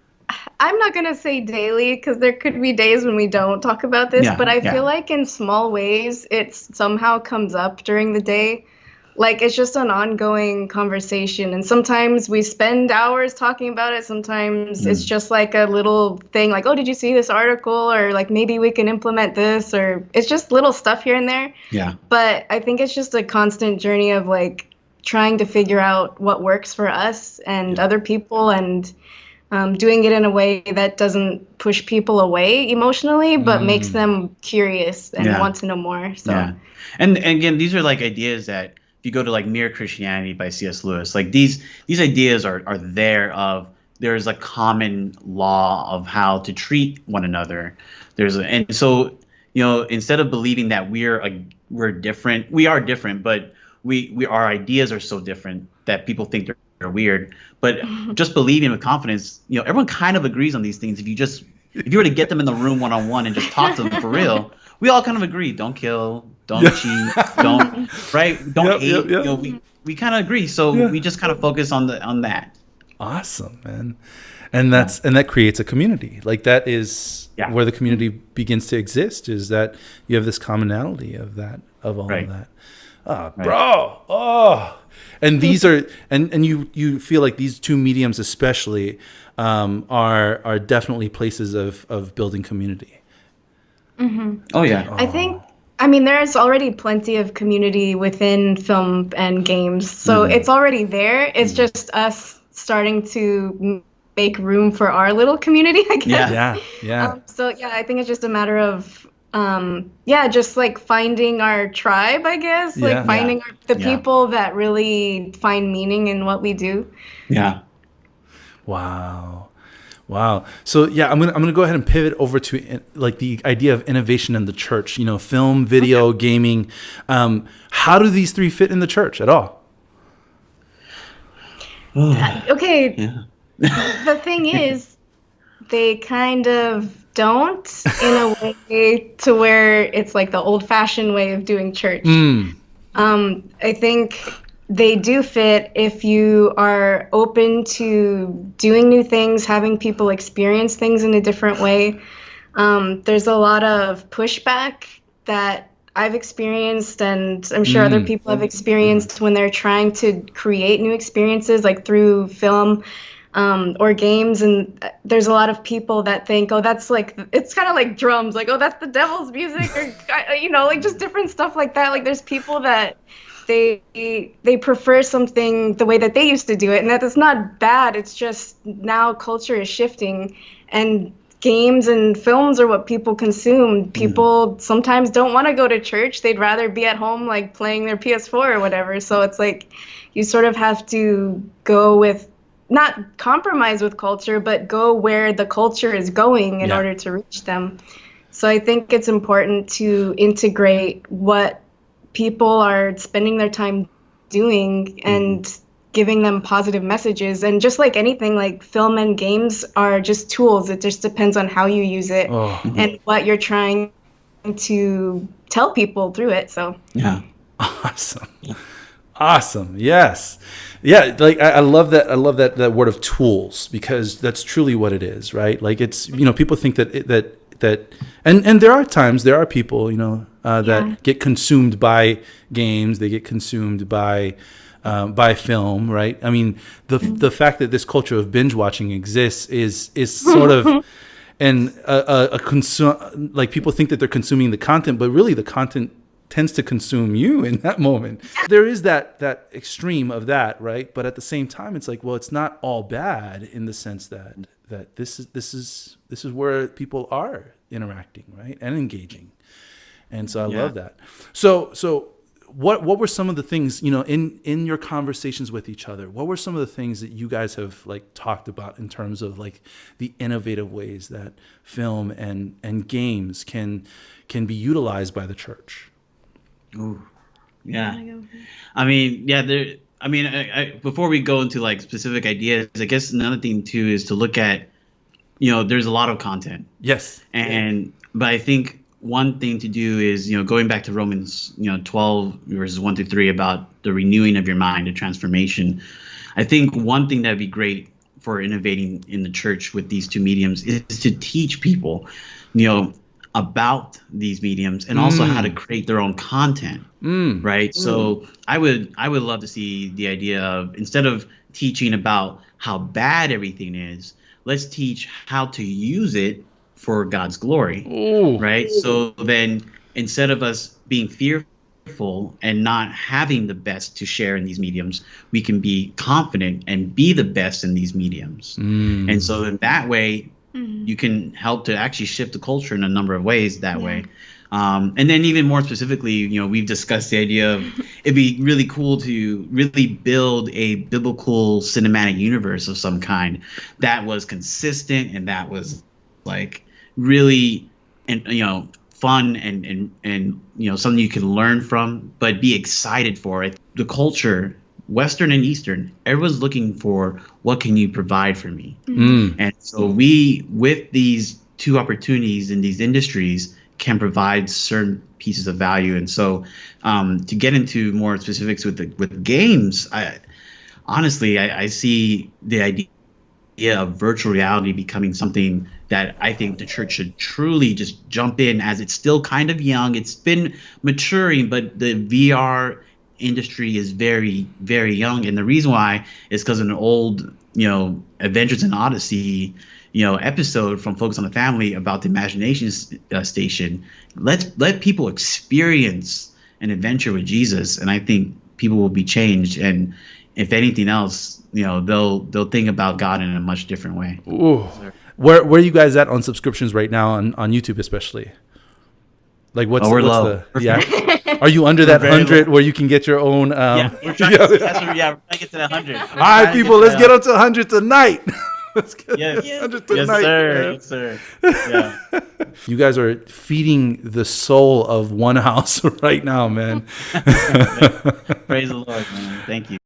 I'm not going to say daily, because there could be days when we don't talk about this, but I feel like in small ways it somehow comes up during the day. Like it's just an ongoing conversation, and sometimes we spend hours talking about it. Sometimes it's just like a little thing like, oh, did you see this article? Or like, maybe we can implement this, or it's just little stuff here and there. Yeah. But I think it's just a constant journey of like trying to figure out what works for us and other people, and doing it in a way that doesn't push people away emotionally, but makes them curious and want to know more. So. Yeah. And again, these are like ideas that, if you go to like Mere Christianity by C.S. Lewis, like these ideas are there's a common law of how to treat one another. And so instead of believing that we're different, we are different, but our ideas are so different that people think they're are weird. But just believing with confidence, everyone kind of agrees on these things. If you were to get them in the room one-on-one and just talk to them for real, we all kind of agree. Don't kill, don't cheat, don't hate. We kind of agree. So we just kind of focus on that. Awesome, man. And that creates a community. Like that is where the community begins to exist, is that you have this commonality of all of that. Bro. Oh. And these are and you feel like these two mediums especially are definitely places of building community. Mm-hmm. Oh yeah. I mean, there's already plenty of community within film and games, so it's already there. It's just us starting to make room for our little community, I guess. Yeah. So I think it's just a matter of just like finding our tribe, I guess, like finding the people that really find meaning in what we do. Yeah. Wow. So I'm gonna go ahead and pivot over to like the idea of innovation in the church. Film, video, gaming. How do these three fit in the church at all? Okay. Yeah. The thing is, they kind of don't, in a way to where it's like the old-fashioned way of doing church. I think they do fit if you are open to doing new things, having people experience things in a different way. There's a lot of pushback that I've experienced, and I'm sure other people have experienced when they're trying to create new experiences, like through film or games. And there's a lot of people that think, oh, that's like, it's kind of like drums, like, oh, that's the devil's music, or like just different stuff like that. Like there's people that they prefer something the way that they used to do it, and that is not bad. It's just now culture is shifting, and games and films are what people consume. People sometimes don't want to go to church. They'd rather be at home, like playing their PS4 or whatever. So it's like you sort of have to go with, not compromise with culture, but go where the culture is going in order to reach them. So I think it's important to integrate what people are spending their time doing and giving them positive messages. And just like anything, like film and games are just tools. It just depends on how you use it and what you're trying to tell people through it. So Awesome. Yes. Yeah. Like I love that. I love that word of tools, because that's truly what it is, right? Like it's, people think that and there are people, that get consumed by games. They get consumed by film, right? I mean, the fact that this culture of binge watching exists is sort of like people think that they're consuming the content, but really the content tends to consume you in that moment. There is that extreme of that, right? But at the same time, it's like, well, it's not all bad in the sense that this is where people are interacting, right, and engaging. And so I love that. So what were some of the things, in your conversations with each other, what were some of the things that you guys have like talked about in terms of like the innovative ways that film and games can be utilized by the church? Ooh, yeah. I mean, before we go into like specific ideas, I guess another thing too is to look at, there's a lot of content. Yes. But I think one thing to do is, going back to Romans, 12 verses 1-3 about the renewing of your mind, the transformation. I think one thing that would be great for innovating in the church with these two mediums is to teach people, about these mediums and also how to create their own content, right? So I would love to see the idea of, instead of teaching about how bad everything is, let's teach how to use it for God's glory, right? So then instead of us being fearful and not having the best to share in these mediums, we can be confident and be the best in these mediums. And so in that way, you can help to actually shift the culture in a number of ways that way. And then even more specifically, we've discussed the idea of it'd be really cool to really build a biblical cinematic universe of some kind that was consistent and that was like really, and fun and something you can learn from, but be excited for it. The culture Western and Eastern, everyone's looking for what can you provide for me. And so we, with these two opportunities in these industries, can provide certain pieces of value. And so to get into more specifics with games, I see the idea of virtual reality becoming something that I think the church should truly just jump in, as it's still kind of young. It's been maturing, but the VR industry is very, very young. And the reason why is because an old, Adventures in Odyssey, episode from Focus on the Family about the imagination station. Let people experience an adventure with Jesus, and I think people will be changed. And if anything else, they'll think about God in a much different way. Ooh. Where are you guys at on subscriptions right now on YouTube, especially? Like we're low. Are you under that 100 where you can get your own? We're trying to get to the 100. All right, people, let's get up to 100 tonight. Let's get 100 tonight. Yes, sir. Yeah. You guys are feeding the soul of One House right now, man. Praise the Lord, man. Thank you.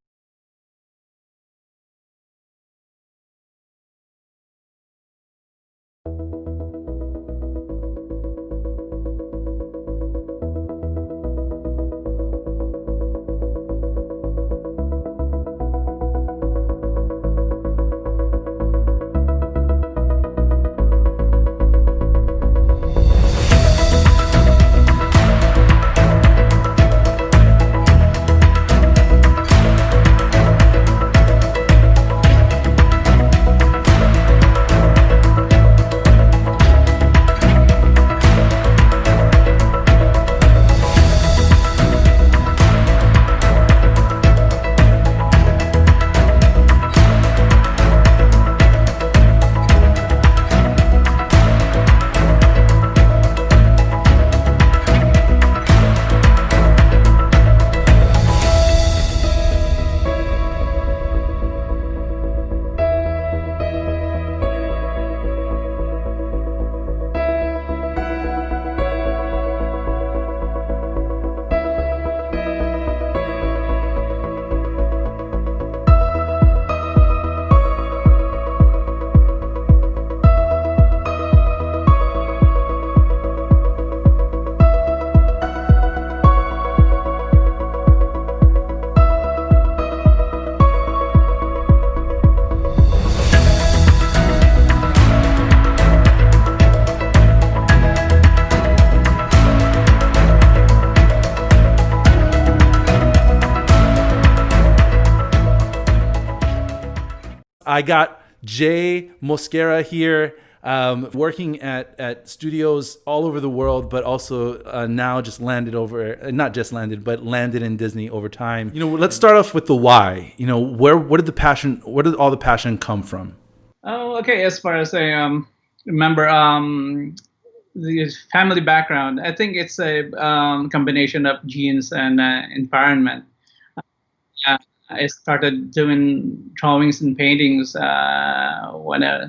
I got Jay Mosquera here, working at studios all over the world, but also now just landed in Disney over time. Let's start off with the why. Where did all the passion come from? Oh, okay. As far as I remember, the family background, I think it's a combination of genes and environment. I started doing drawings and paintings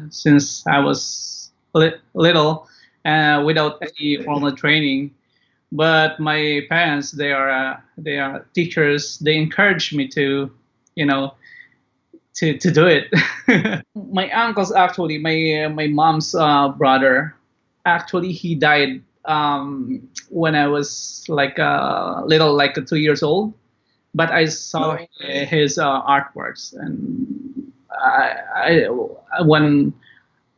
since I was little, without any formal training. But my parents, they are teachers. They encouraged me to do it. My uncle's actually my mom's brother. Actually, he died when I was like little, like 2 years old. But I saw his artworks, and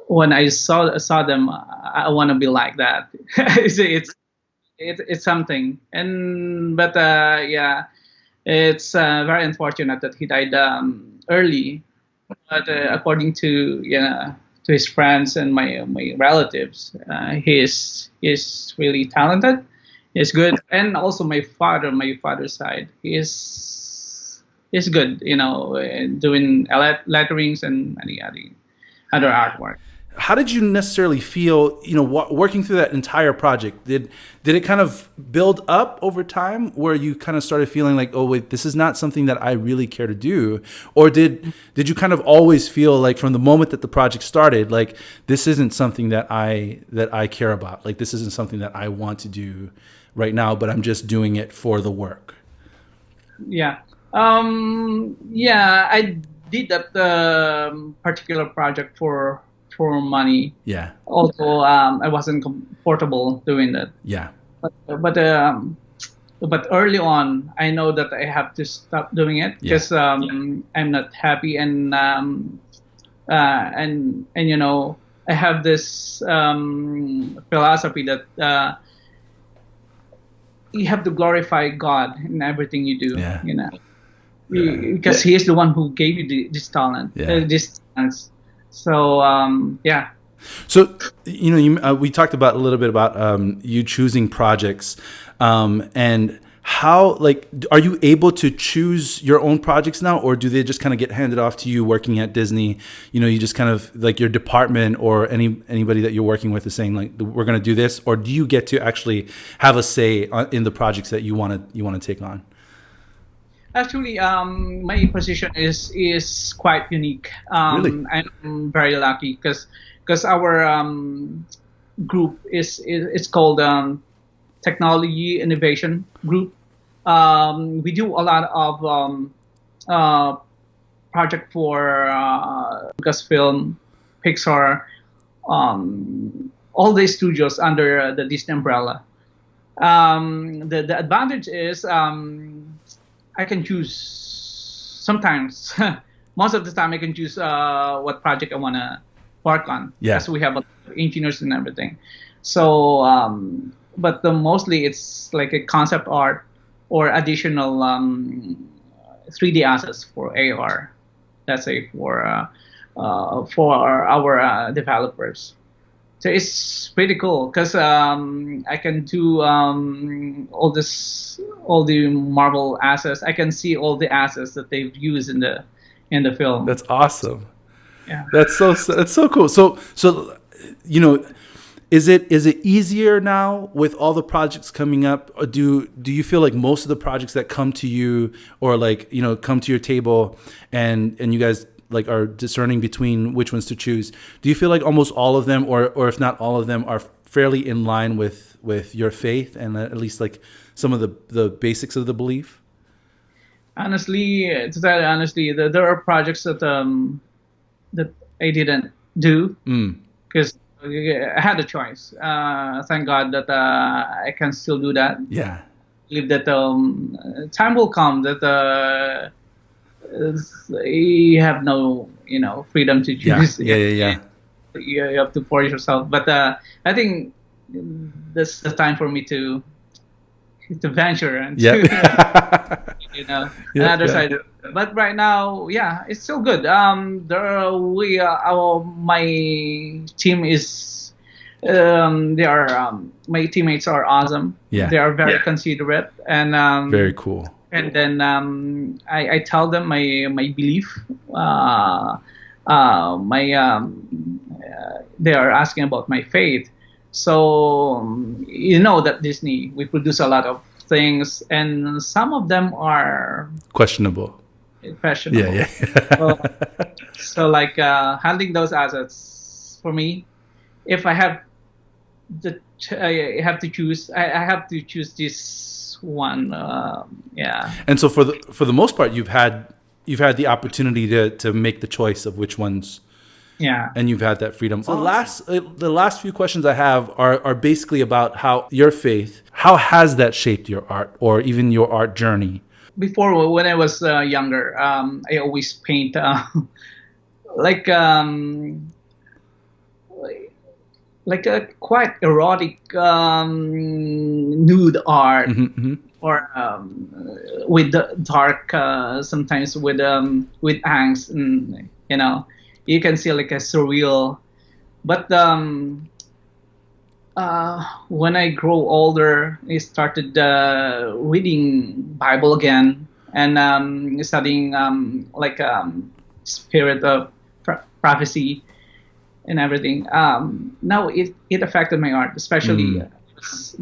when I saw them, I want to be like that. It's something, but it's very unfortunate that he died early. But according to his friends and my relatives, he's really talented. Is good, and also my father's side, is good, doing letterings and many other artwork. How did you necessarily feel, working through that entire project? Did it kind of build up over time, where you kind of started feeling like, oh wait, this is not something that I really care to do, or did you kind of always feel like from the moment that the project started, like this isn't something that I care about, like this isn't something that I want to do right now, but I'm just doing it for the work? Yeah. Yeah, I did that particular project for money. Yeah. Although I wasn't comfortable doing that. Yeah. But early on, I know that I have to stop doing it because I'm not happy, and you know, I have this philosophy that you have to glorify God in everything you do. Yeah. You know, because He is the one who gave you this talent, this talents. So yeah. So, you know, we talked about a little bit about you choosing projects, and how, like, are you able to choose your own projects now, or do they just kind of get handed off to you working at Disney? You know, you just kind of, like, your department or anybody that you're working with is saying, like, we're going to do this, or do you get to actually have a say in the projects that you want to take on? Actually, my position is quite unique. Really? I'm very lucky because our group is called Technology Innovation Group. We do a lot of project for Lucasfilm, Pixar, all these studios under the Disney umbrella. The advantage is I can choose sometimes. Most of the time, I can choose what project I want to work on. Yeah. Because we have a lot of engineers and everything. So, but mostly it's like a concept art or additional 3D assets for AR. Let's say for our developers. So it's pretty cool because I can do all the Marvel assets. I can see all the assets that they've used in the film. That's awesome. Yeah. That's so cool. So you know, is it easier now with all the projects coming up? Or do you feel like most of the projects that come to you, or, like, you know, come to your table and you guys, like, are discerning between which ones to choose, do you feel like almost all of them, or if not all of them, are fairly in line with your faith and at least, like, some of the basics of the belief? Honestly, to tell you honestly, there are projects that I didn't do because I had a choice. Thank God that I can still do that. Yeah. I believe that time will come that you have no, you know, freedom to choose. Yeah. You have to force yourself. But I think this is the time for me to venture and you know, another side. But right now, yeah, it's still good. My team is my teammates are awesome. Yeah. They are very considerate and very cool. And then I tell them my belief. They are asking about my faith. So you know that Disney, we produce a lot of things, and some of them are questionable. Yeah. So like handling those assets for me, if I have I have to choose, I have to choose this one. Yeah. And so for the most part, you've had the opportunity to make the choice of which ones. Yeah. And you've had that freedom. So the last few questions I have are basically about how your faith, how has that shaped your art or even your art journey? Before, when I was younger, I always paint like a quite erotic nude art, or with the dark, sometimes with angst, and you know, you can see like a surreal. But when I grow older, I started reading Bible again and studying spirit of prophecy and everything. Now it affected my art, especially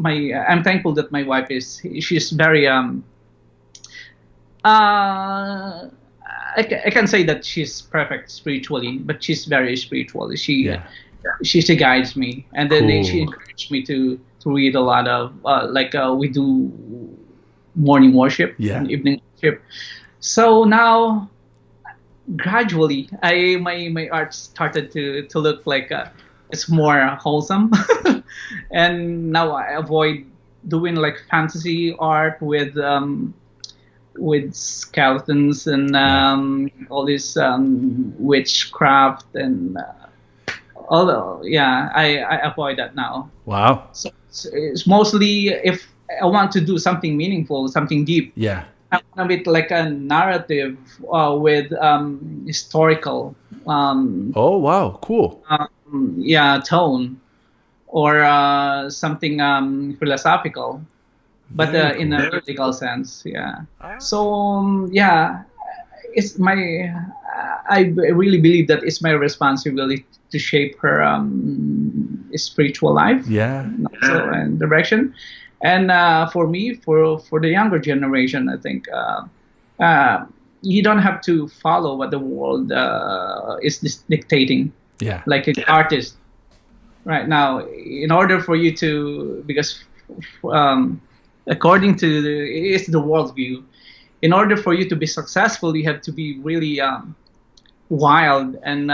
I'm thankful that my wife she's very I can say that she's perfect spiritually, but she's very spiritual. She guides me, and then she encouraged me to read a lot of we do morning worship and evening worship. So now, gradually, my art started to look like it's more wholesome, and now I avoid doing like fantasy art with skeletons and all this witchcraft and although I avoid that now. Wow. So it's mostly if I want to do something meaningful, something deep. Yeah. I want a bit like a narrative with historical. Oh wow, cool. Tone or something philosophical, but Very in a cool. critical sense. Yeah. So it's my. I really believe that it's my responsibility to shape her spiritual life. Yeah. So and direction, and for me, for the younger generation, I think you don't have to follow what the world is dictating. Yeah. Like an artist right now, in order for you to, because according to it's the worldview, in order for you to be successful, you have to be really wild and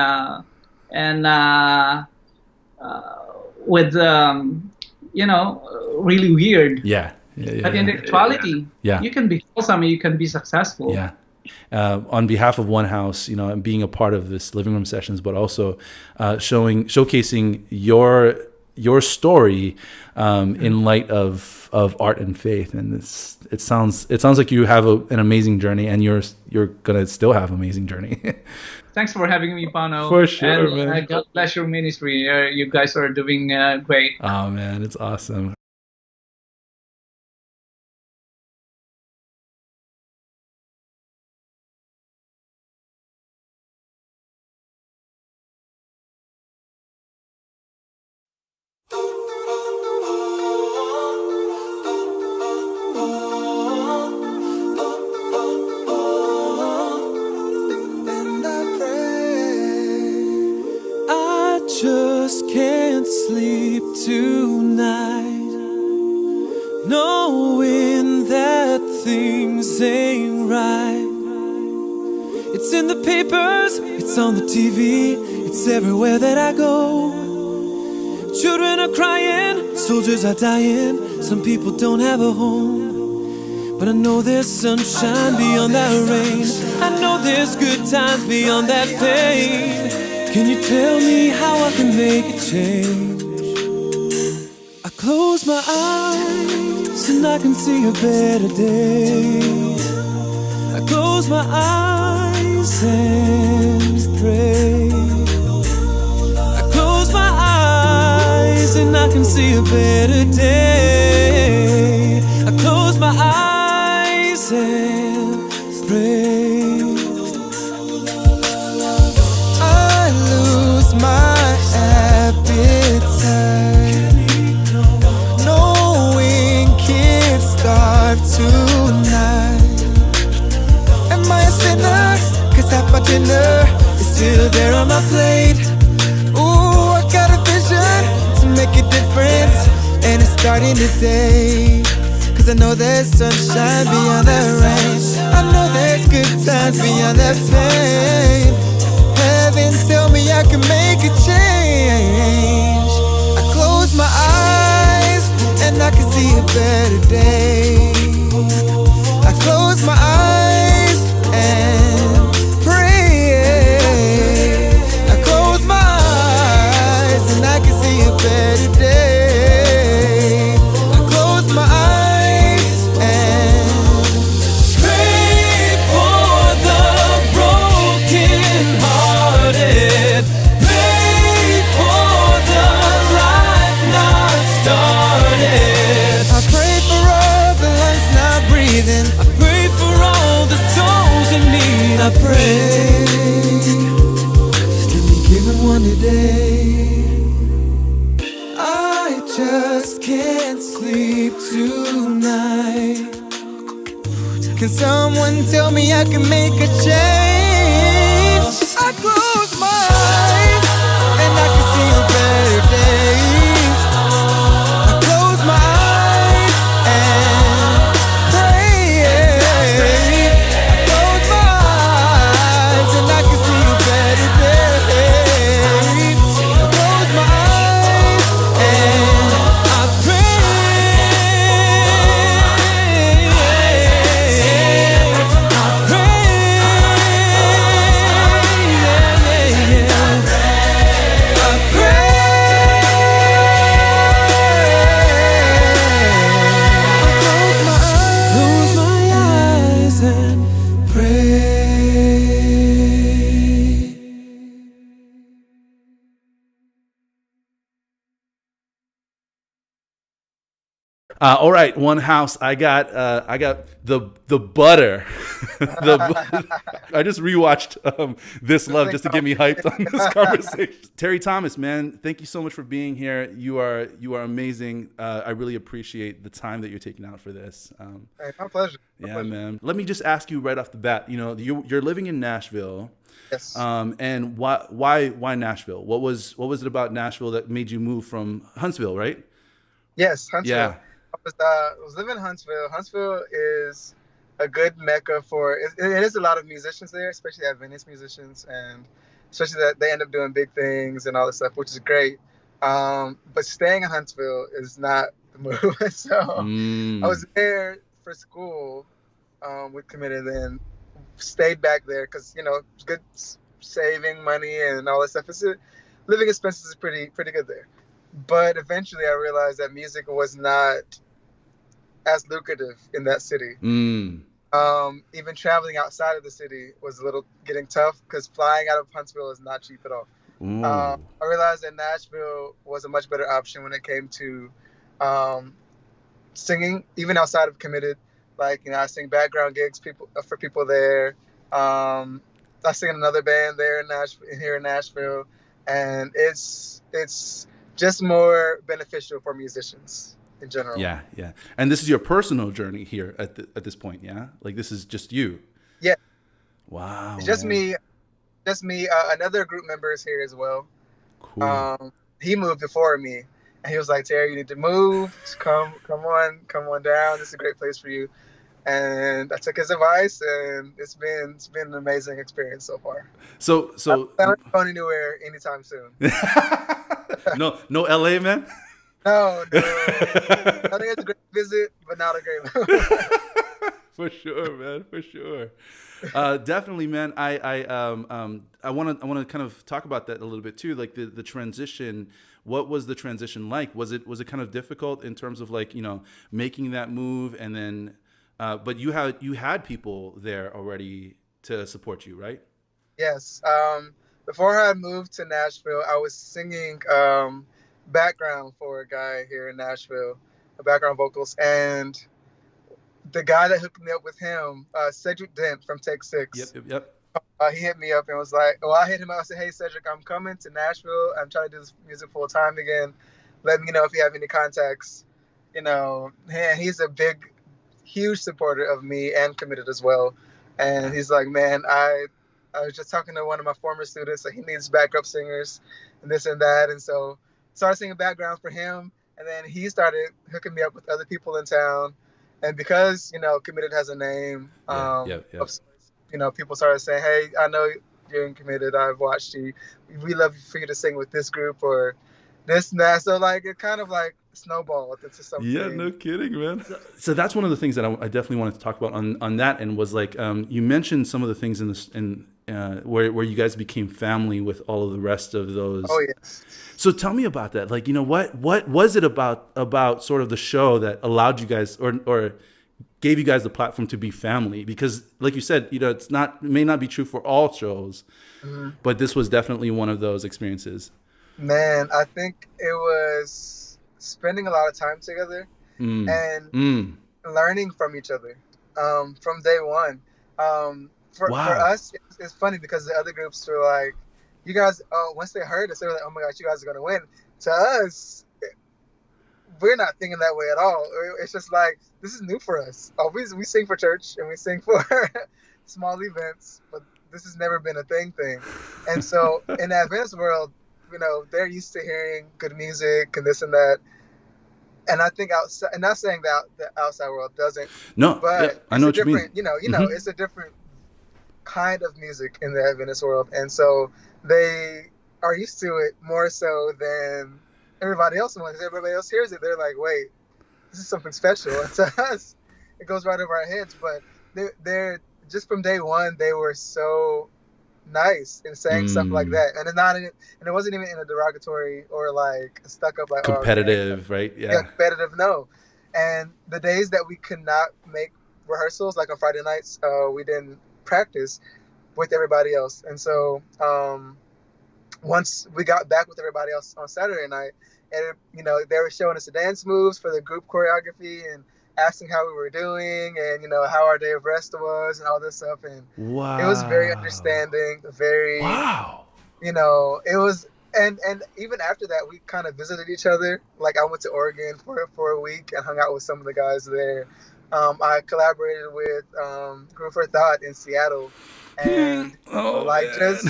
with really weird. Yeah. But in actuality, you can be wholesome, you can be successful. Yeah. On behalf of One House, and being a part of this living room sessions, but also showcasing your story in light of art and faith, and it sounds like you have an amazing journey, and you're gonna still have an amazing journey. Thanks for having me, Pono. For sure, and, man. God bless your ministry. You guys are doing great. Oh man, it's awesome. Just can't sleep tonight, knowing that things ain't right. It's in the papers, it's on the TV, it's everywhere that I go. Children are crying, soldiers are dying, some people don't have a home. But I know there's sunshine beyond that rain, I know there's good times beyond that pain. Can you tell me how I can make a change? I close my eyes and I can see a better day. I close my eyes and pray. I close my eyes and I can see a better day. I close my eyes and pray. My appetite, knowing kids starve tonight. Am I a sinner? 'Cause half my dinner is still there on my plate. Ooh, I got a vision to make a difference, and it's starting today. 'Cause I know there's sunshine beyond that rain, I know there's good times beyond that pain. Heaven, tell me I can make a change. I close my eyes and I can see a better day. I close my eyes and pray. I close my eyes and I can see a better day. I close my eyes and pray for the broken hearted. Pray for the life not started. I pray for all the lungs not breathing. I pray for all the souls in need. I pray, let me give it one today. I just can't sleep tonight. Can someone tell me I can make a change? I close my eyes and I can see a better day. I close my eyes and pray. I close All right, one house. I got the butter. I just rewatched This Love just to get me hyped on this conversation. Terry Thomas, man, thank you so much for being here. You are amazing. I really appreciate the time that you're taking out for this. Hey, my pleasure. Man. Let me just ask you right off the bat. You know, you're living in Nashville. Yes. And why Nashville? What was it about Nashville that made you move from Huntsville, right? Yes, Huntsville. Yeah. I was living in Huntsville. Huntsville is a good mecca for it is a lot of musicians there, especially Adventist musicians, and especially that they end up doing big things and all this stuff, which is great. But staying in Huntsville is not the move. So I was there for school with Committed and stayed back there because it's good saving money and all that stuff. Living expenses is pretty good there. But eventually I realized that music was not as lucrative in that city. Even traveling outside of the city was a little getting tough because flying out of Huntsville is not cheap at all. I realized that Nashville was a much better option when it came to singing, even outside of Committed. Like, I sing background gigs for people there. I sing in another band there here in Nashville, and it's just more beneficial for musicians in general. Yeah. And this is your personal journey here at this point, yeah? Like, this is just you. Yeah. Wow. It's just me. Another group member is here as well. Cool. He moved before me, and he was like, "Terry, you need to move. Just come on down. This is a great place for you." And I took his advice, and it's been an amazing experience so far. So I'm not going anywhere anytime soon. No LA, man. No. I think it's a great visit, but not a great one. For sure, man. For sure. Definitely, man. I want to kind of talk about that a little bit too, like the transition. What was the transition like? Was it kind of difficult in terms of like, making that move, and then but you had people there already to support you, right? Yes. Before I moved to Nashville, I was singing background for a guy here in Nashville, background vocals, and the guy that hooked me up with him, Cedric Dent from Take Six. Yep. He hit me up and was like, I hit him up. I said, "Hey, Cedric, I'm coming to Nashville. I'm trying to do this music full time again. Let me know if you have any contacts." And he's a huge supporter of me and Committed as well. And he's like, "Man, I was just talking to one of my former students, so he needs backup singers and this and that." And so started singing background for him. And then he started hooking me up with other people in town. And because, Committed has a name, people started saying, "Hey, I know you're in Committed. I've watched you. We love for you to sing with this group or this and that." So like it kind of like snowballed into something. Yeah, no kidding, man. So that's one of the things that I definitely wanted to talk about on that end was like you mentioned some of the things where you guys became family with all of the rest of those. Oh yes. So tell me about that. Like, what was it about sort of the show that allowed you guys or gave you guys the platform to be family? Because like you said, it may not be true for all shows, but this was definitely one of those experiences. Man, I think it was spending a lot of time together and learning from each other from day one. For us, it's funny because the other groups were like, you guys, once they heard us, they were like, "Oh my gosh, you guys are going to win." To us, we're not thinking that way at all. It's just like, this is new for us. We sing for church and we sing for small events, but this has never been a thing. And so in the Adventist world, they're used to hearing good music and this and that. And I think outside, and not saying that the outside world doesn't. No, but I know what you mean. It's a different kind of music in the Adventist world, and so they are used to it more so than everybody else. And once everybody else hears it, they're like, "Wait, this is something special." And to us, it goes right over our heads. But they're just from day one, they were so nice in saying stuff like that, and it wasn't even in a derogatory or like stuck up like competitive, right? Yeah, competitive. No, and the days that we could not make rehearsals, like on Friday nights, we didn't practice with everybody else, and so once we got back with everybody else on Saturday night, and you know, they were showing us the dance moves for the group choreography and asking how we were doing and, you know, how our day of rest was and all this stuff. And it was very understanding, very, Wow. you know, it was, and even after that, we kind of visited each other. Like I went to Oregon for a week and hung out with some of the guys there. I collaborated with Group for Thought in Seattle, and just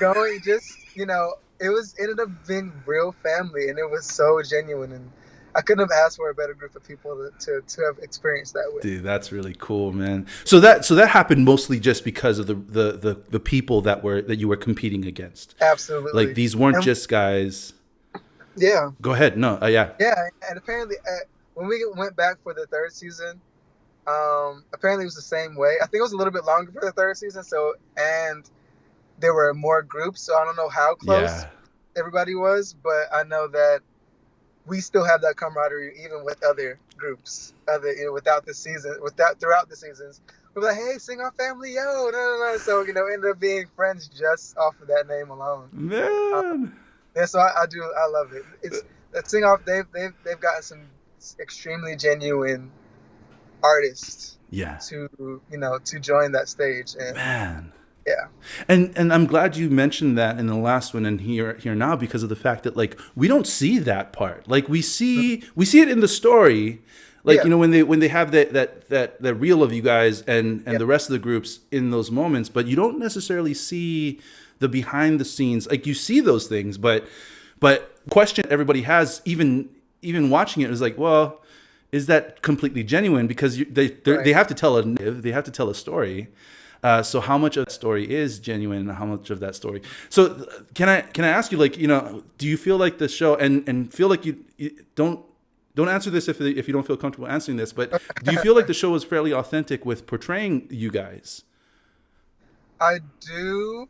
going, you know, it ended up being real family, and it was so genuine, and I couldn't have asked for a better group of people to have experienced that with. Dude, that's really cool, man. So that happened mostly just because of the people that you were competing against. Absolutely. Like these weren't just guys. Yeah. Go ahead. No. Yeah. Yeah, and apparently when we went back for the third season, apparently it was the same way. I think it was a little bit longer for the third season. So, and there were more groups. So I don't know how close everybody was, but I know that we still have that camaraderie even with other groups, throughout the seasons. We're like, hey, sing our family, yo, no. So, you know, ended up being friends just off of that name alone. Man. Yeah, so I love it. It's that sing off. They've gotten some extremely genuine artists. Yeah. To join that stage. And, man. Yeah. And I'm glad you mentioned that in the last one and here now, because of the fact that like we don't see that part. Like we see it in the story, like you know, when they have that reel of you guys and the rest of the groups in those moments, but you don't necessarily see the behind the scenes. Like you see those things, but question everybody has, even watching it, is like, well, is that completely genuine? Because they have to tell a story. So how much of that story is genuine and how much of that story? So can I ask you, like, you know, do you feel like the show and feel like you don't answer this if you don't feel comfortable answering this, but do you feel like the show was fairly authentic with portraying you guys? I do.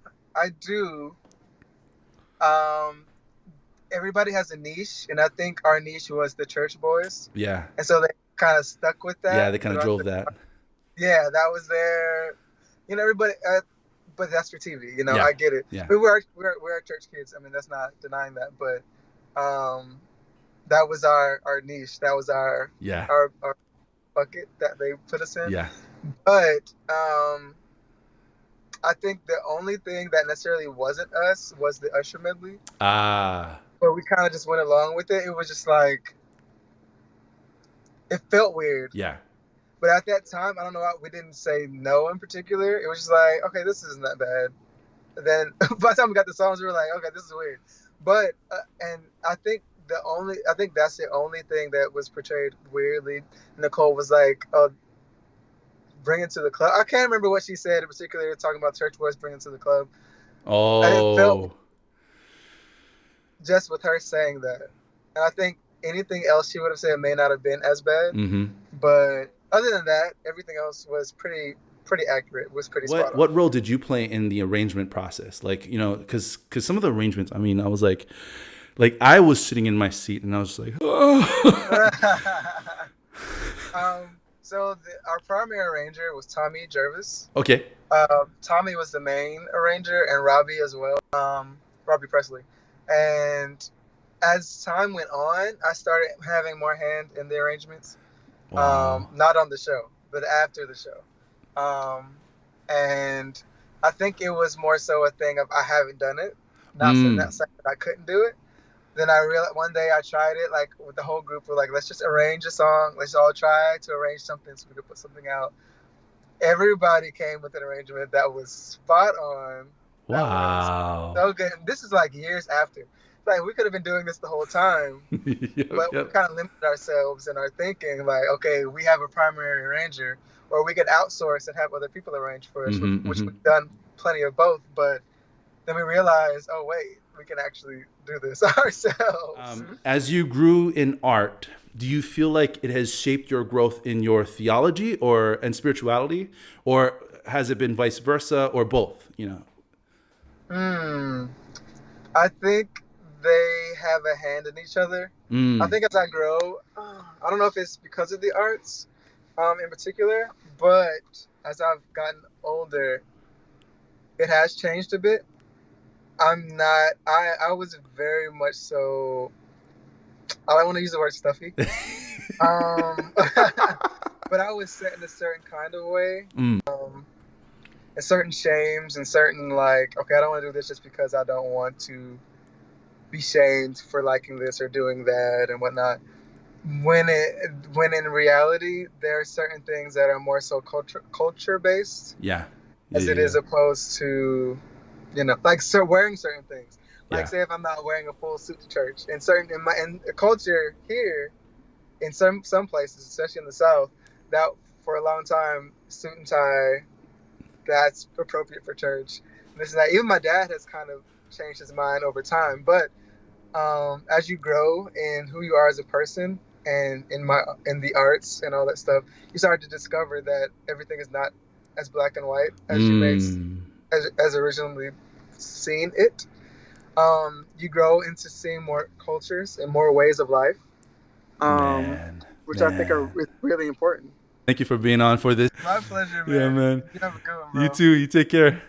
Everybody has a niche, and I think our niche was the church boys. Yeah. And so they kind of stuck with that. Yeah, they kind of drove that. Yeah, that was their. You know, everybody, but that's for TV. You know, I get it. Yeah. We're church kids. I mean, that's not denying that. But that was our niche. That was our bucket that they put us in. Yeah. But I think the only thing that necessarily wasn't us was the usher medley. But we kind of just went along with it. It was just like, it felt weird. Yeah. But at that time, I don't know why we didn't say no in particular. It was just like, okay, this isn't that bad. And then by the time we got the songs, we were like, okay, this is weird. But and I think that's the only thing that was portrayed weirdly. Nicole was like, oh, bring it to the club. I can't remember what she said in particular, talking about church boys bringing it to the club. Oh. And it felt just with her saying that. And I think anything else she would have said may not have been as bad. Mm-hmm. But other than that, everything else was pretty accurate. Was pretty spot on. What role did you play in the arrangement process? Like, you know, because some of the arrangements, I mean, I was like I was sitting in my seat and I was just like, oh. So our primary arranger was Tommy Jervis. Okay. Tommy was the main arranger, and Robbie as well. Robbie Presley. And as time went on, I started having more hand in the arrangements. Wow. Not on the show, but after the show. And I think it was more so a thing of I haven't done it. Not saying that I couldn't do it. Then I realized one day I tried it, like with the whole group. We're like, let's just arrange a song. Let's all try to arrange something so we could put something out. Everybody came with an arrangement that was spot on. Wow. So good. This is like years after. Like we could have been doing this the whole time, but we kind of limited ourselves in our thinking. Like, okay, we have a primary arranger, or we could outsource and have other people arrange for us, which we've done plenty of both. But then we realized, oh wait, we can actually do this ourselves. As you grew in art, do you feel like it has shaped your growth in your theology and spirituality, or has it been vice versa, or both? You know. I think they have a hand in each other. I think as I grow, I don't know if it's because of the arts in particular, but as I've gotten older, it has changed a bit. I was very much so I want to use the word stuffy. But I was set in a certain kind of way. And certain shames and certain like, okay, I don't want to do this just because I don't want to be shamed for liking this or doing that and whatnot. When in reality, there are certain things that are more so culture based. As it is opposed to, like wearing certain things. Like say if I'm not wearing a full suit to church, in the culture here, in some places, especially in the South, that for a long time, suit and tie, that's appropriate for church. This and that. Even my dad has kind of changed his mind over time. But as you grow in who you are as a person and in the arts and all that stuff, you start to discover that everything is not as black and white as you may as originally seen it. You grow into seeing more cultures and more ways of life, which I think are really important. Thank you for being on for this. My pleasure, man. Yeah, man. You have a good one, bro. You too. You take care.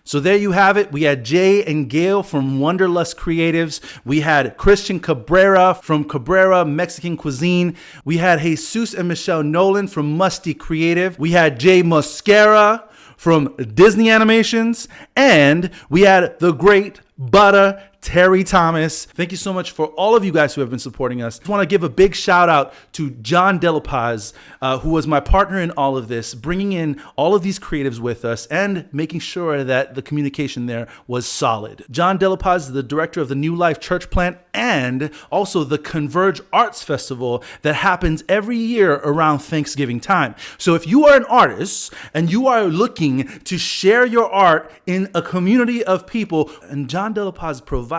So there you have it. We had Jay and Gail from Wanderlust Creatives. We had Christian Cabrera from Cabrera Mexican Cuisine. We had Jesus and Michelle Nolan from Musty Creative. We had Jay Mosquera from Disney Animations. And we had the great Butter Terry Thomas. Thank you so much for all of you guys who have been supporting us. I want to give a big shout out to John De La Paz, who was my partner in all of this, bringing in all of these creatives with us and making sure that the communication there was solid. John De La Paz is the director of the New Life Church Plant and also the Converge Arts Festival that happens every year around Thanksgiving time. So if you are an artist and you are looking to share your art in a community of people, and John De La Paz provides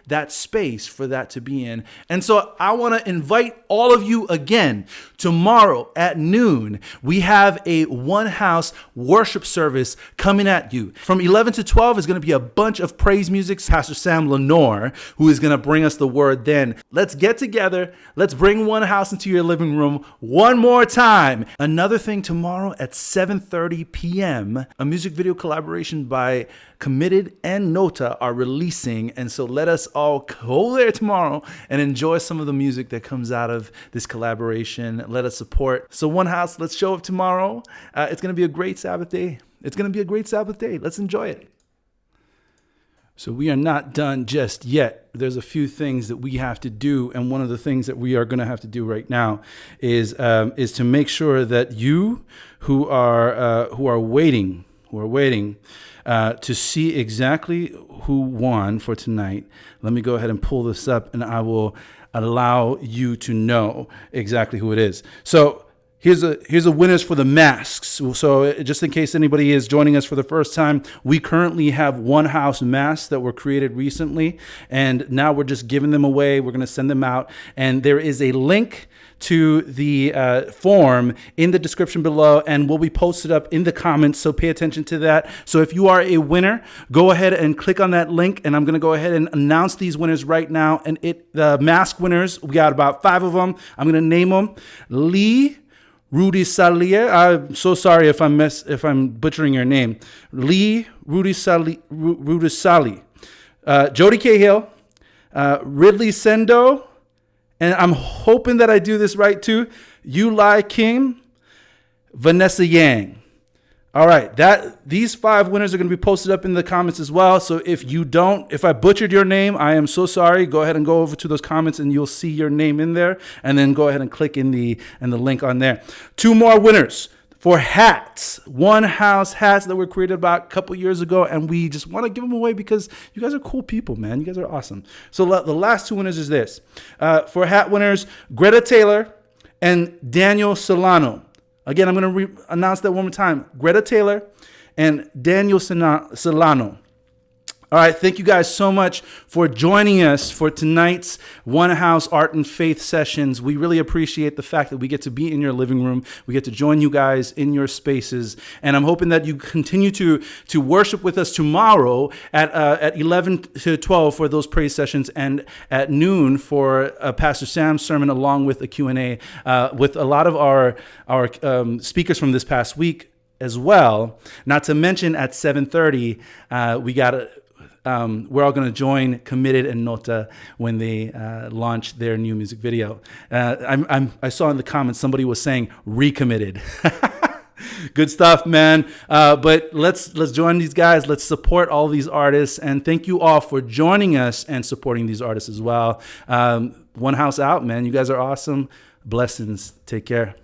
that space for that to be in. And so I want to invite all of you again. Tomorrow at noon, we have a one house worship service coming at you. From 11 to 12 is going to be a bunch of praise music. Pastor Sam Lenore, who is going to bring us the word then. Let's get together. Let's bring one house into your living room one more time. Another thing tomorrow at 7:30 p.m., a music video collaboration by Committed and Nota are releasing, and so let us all go there tomorrow and enjoy some of the music that comes out of this collaboration. Let us support. So one house, let's show up tomorrow. It's going to be a great Sabbath day. Let's enjoy it. So we are not done just yet. There's a few things that we have to do, and one of the things that we are going to have to do right now is to make sure that you who are waiting to see exactly who won for tonight. Let me go ahead and pull this up, and I will allow you to know exactly who it is. So here's a winners for the masks. So just in case anybody is joining us for the first time, we currently have one house masks that were created recently, and now we're just giving them away. We're going to send them out, and there is a link to the form in the description below, and will be posted up in the comments, so pay attention to that. So if you are a winner, go ahead and click on that link, and I'm going to go ahead and announce these winners right now. And the mask winners, we got about 5 of them. I'm going to name them. Lee Rudisalier. I'm so sorry if I'm butchering your name. Lee Rudisali. Jody Cahill, Ridley Sendo, and I'm hoping that I do this right too, Yulai Kim, Vanessa Yang. All right, these 5 winners are going to be posted up in the comments as well. So if I butchered your name, I am so sorry. Go ahead and go over to those comments and you'll see your name in there, and then go ahead and click in the link on there. 2 more winners for hats, one house hats that were created about a couple years ago, and we just want to give them away because you guys are cool people, man. You guys are awesome. So the last 2 winners is this. For hat winners, Greta Taylor and Daniel Solano. Again, I'm going to announce that one more time. Greta Taylor and Daniel Solano. All right, thank you guys so much for joining us for tonight's One House Art and Faith Sessions. We really appreciate the fact that we get to be in your living room. We get to join you guys in your spaces. And I'm hoping that you continue to worship with us tomorrow at 11 to 12 for those praise sessions, and at noon for Pastor Sam's sermon, along with a Q&A with a lot of our speakers from this past week as well. Not to mention at 7:30, we got we're all going to join Committed and Nota when they launch their new music video. I saw in the comments somebody was saying recommitted. Good stuff, man. But let's join these guys. Let's support all these artists. And thank you all for joining us and supporting these artists as well. One house out, man. You guys are awesome. Blessings. Take care.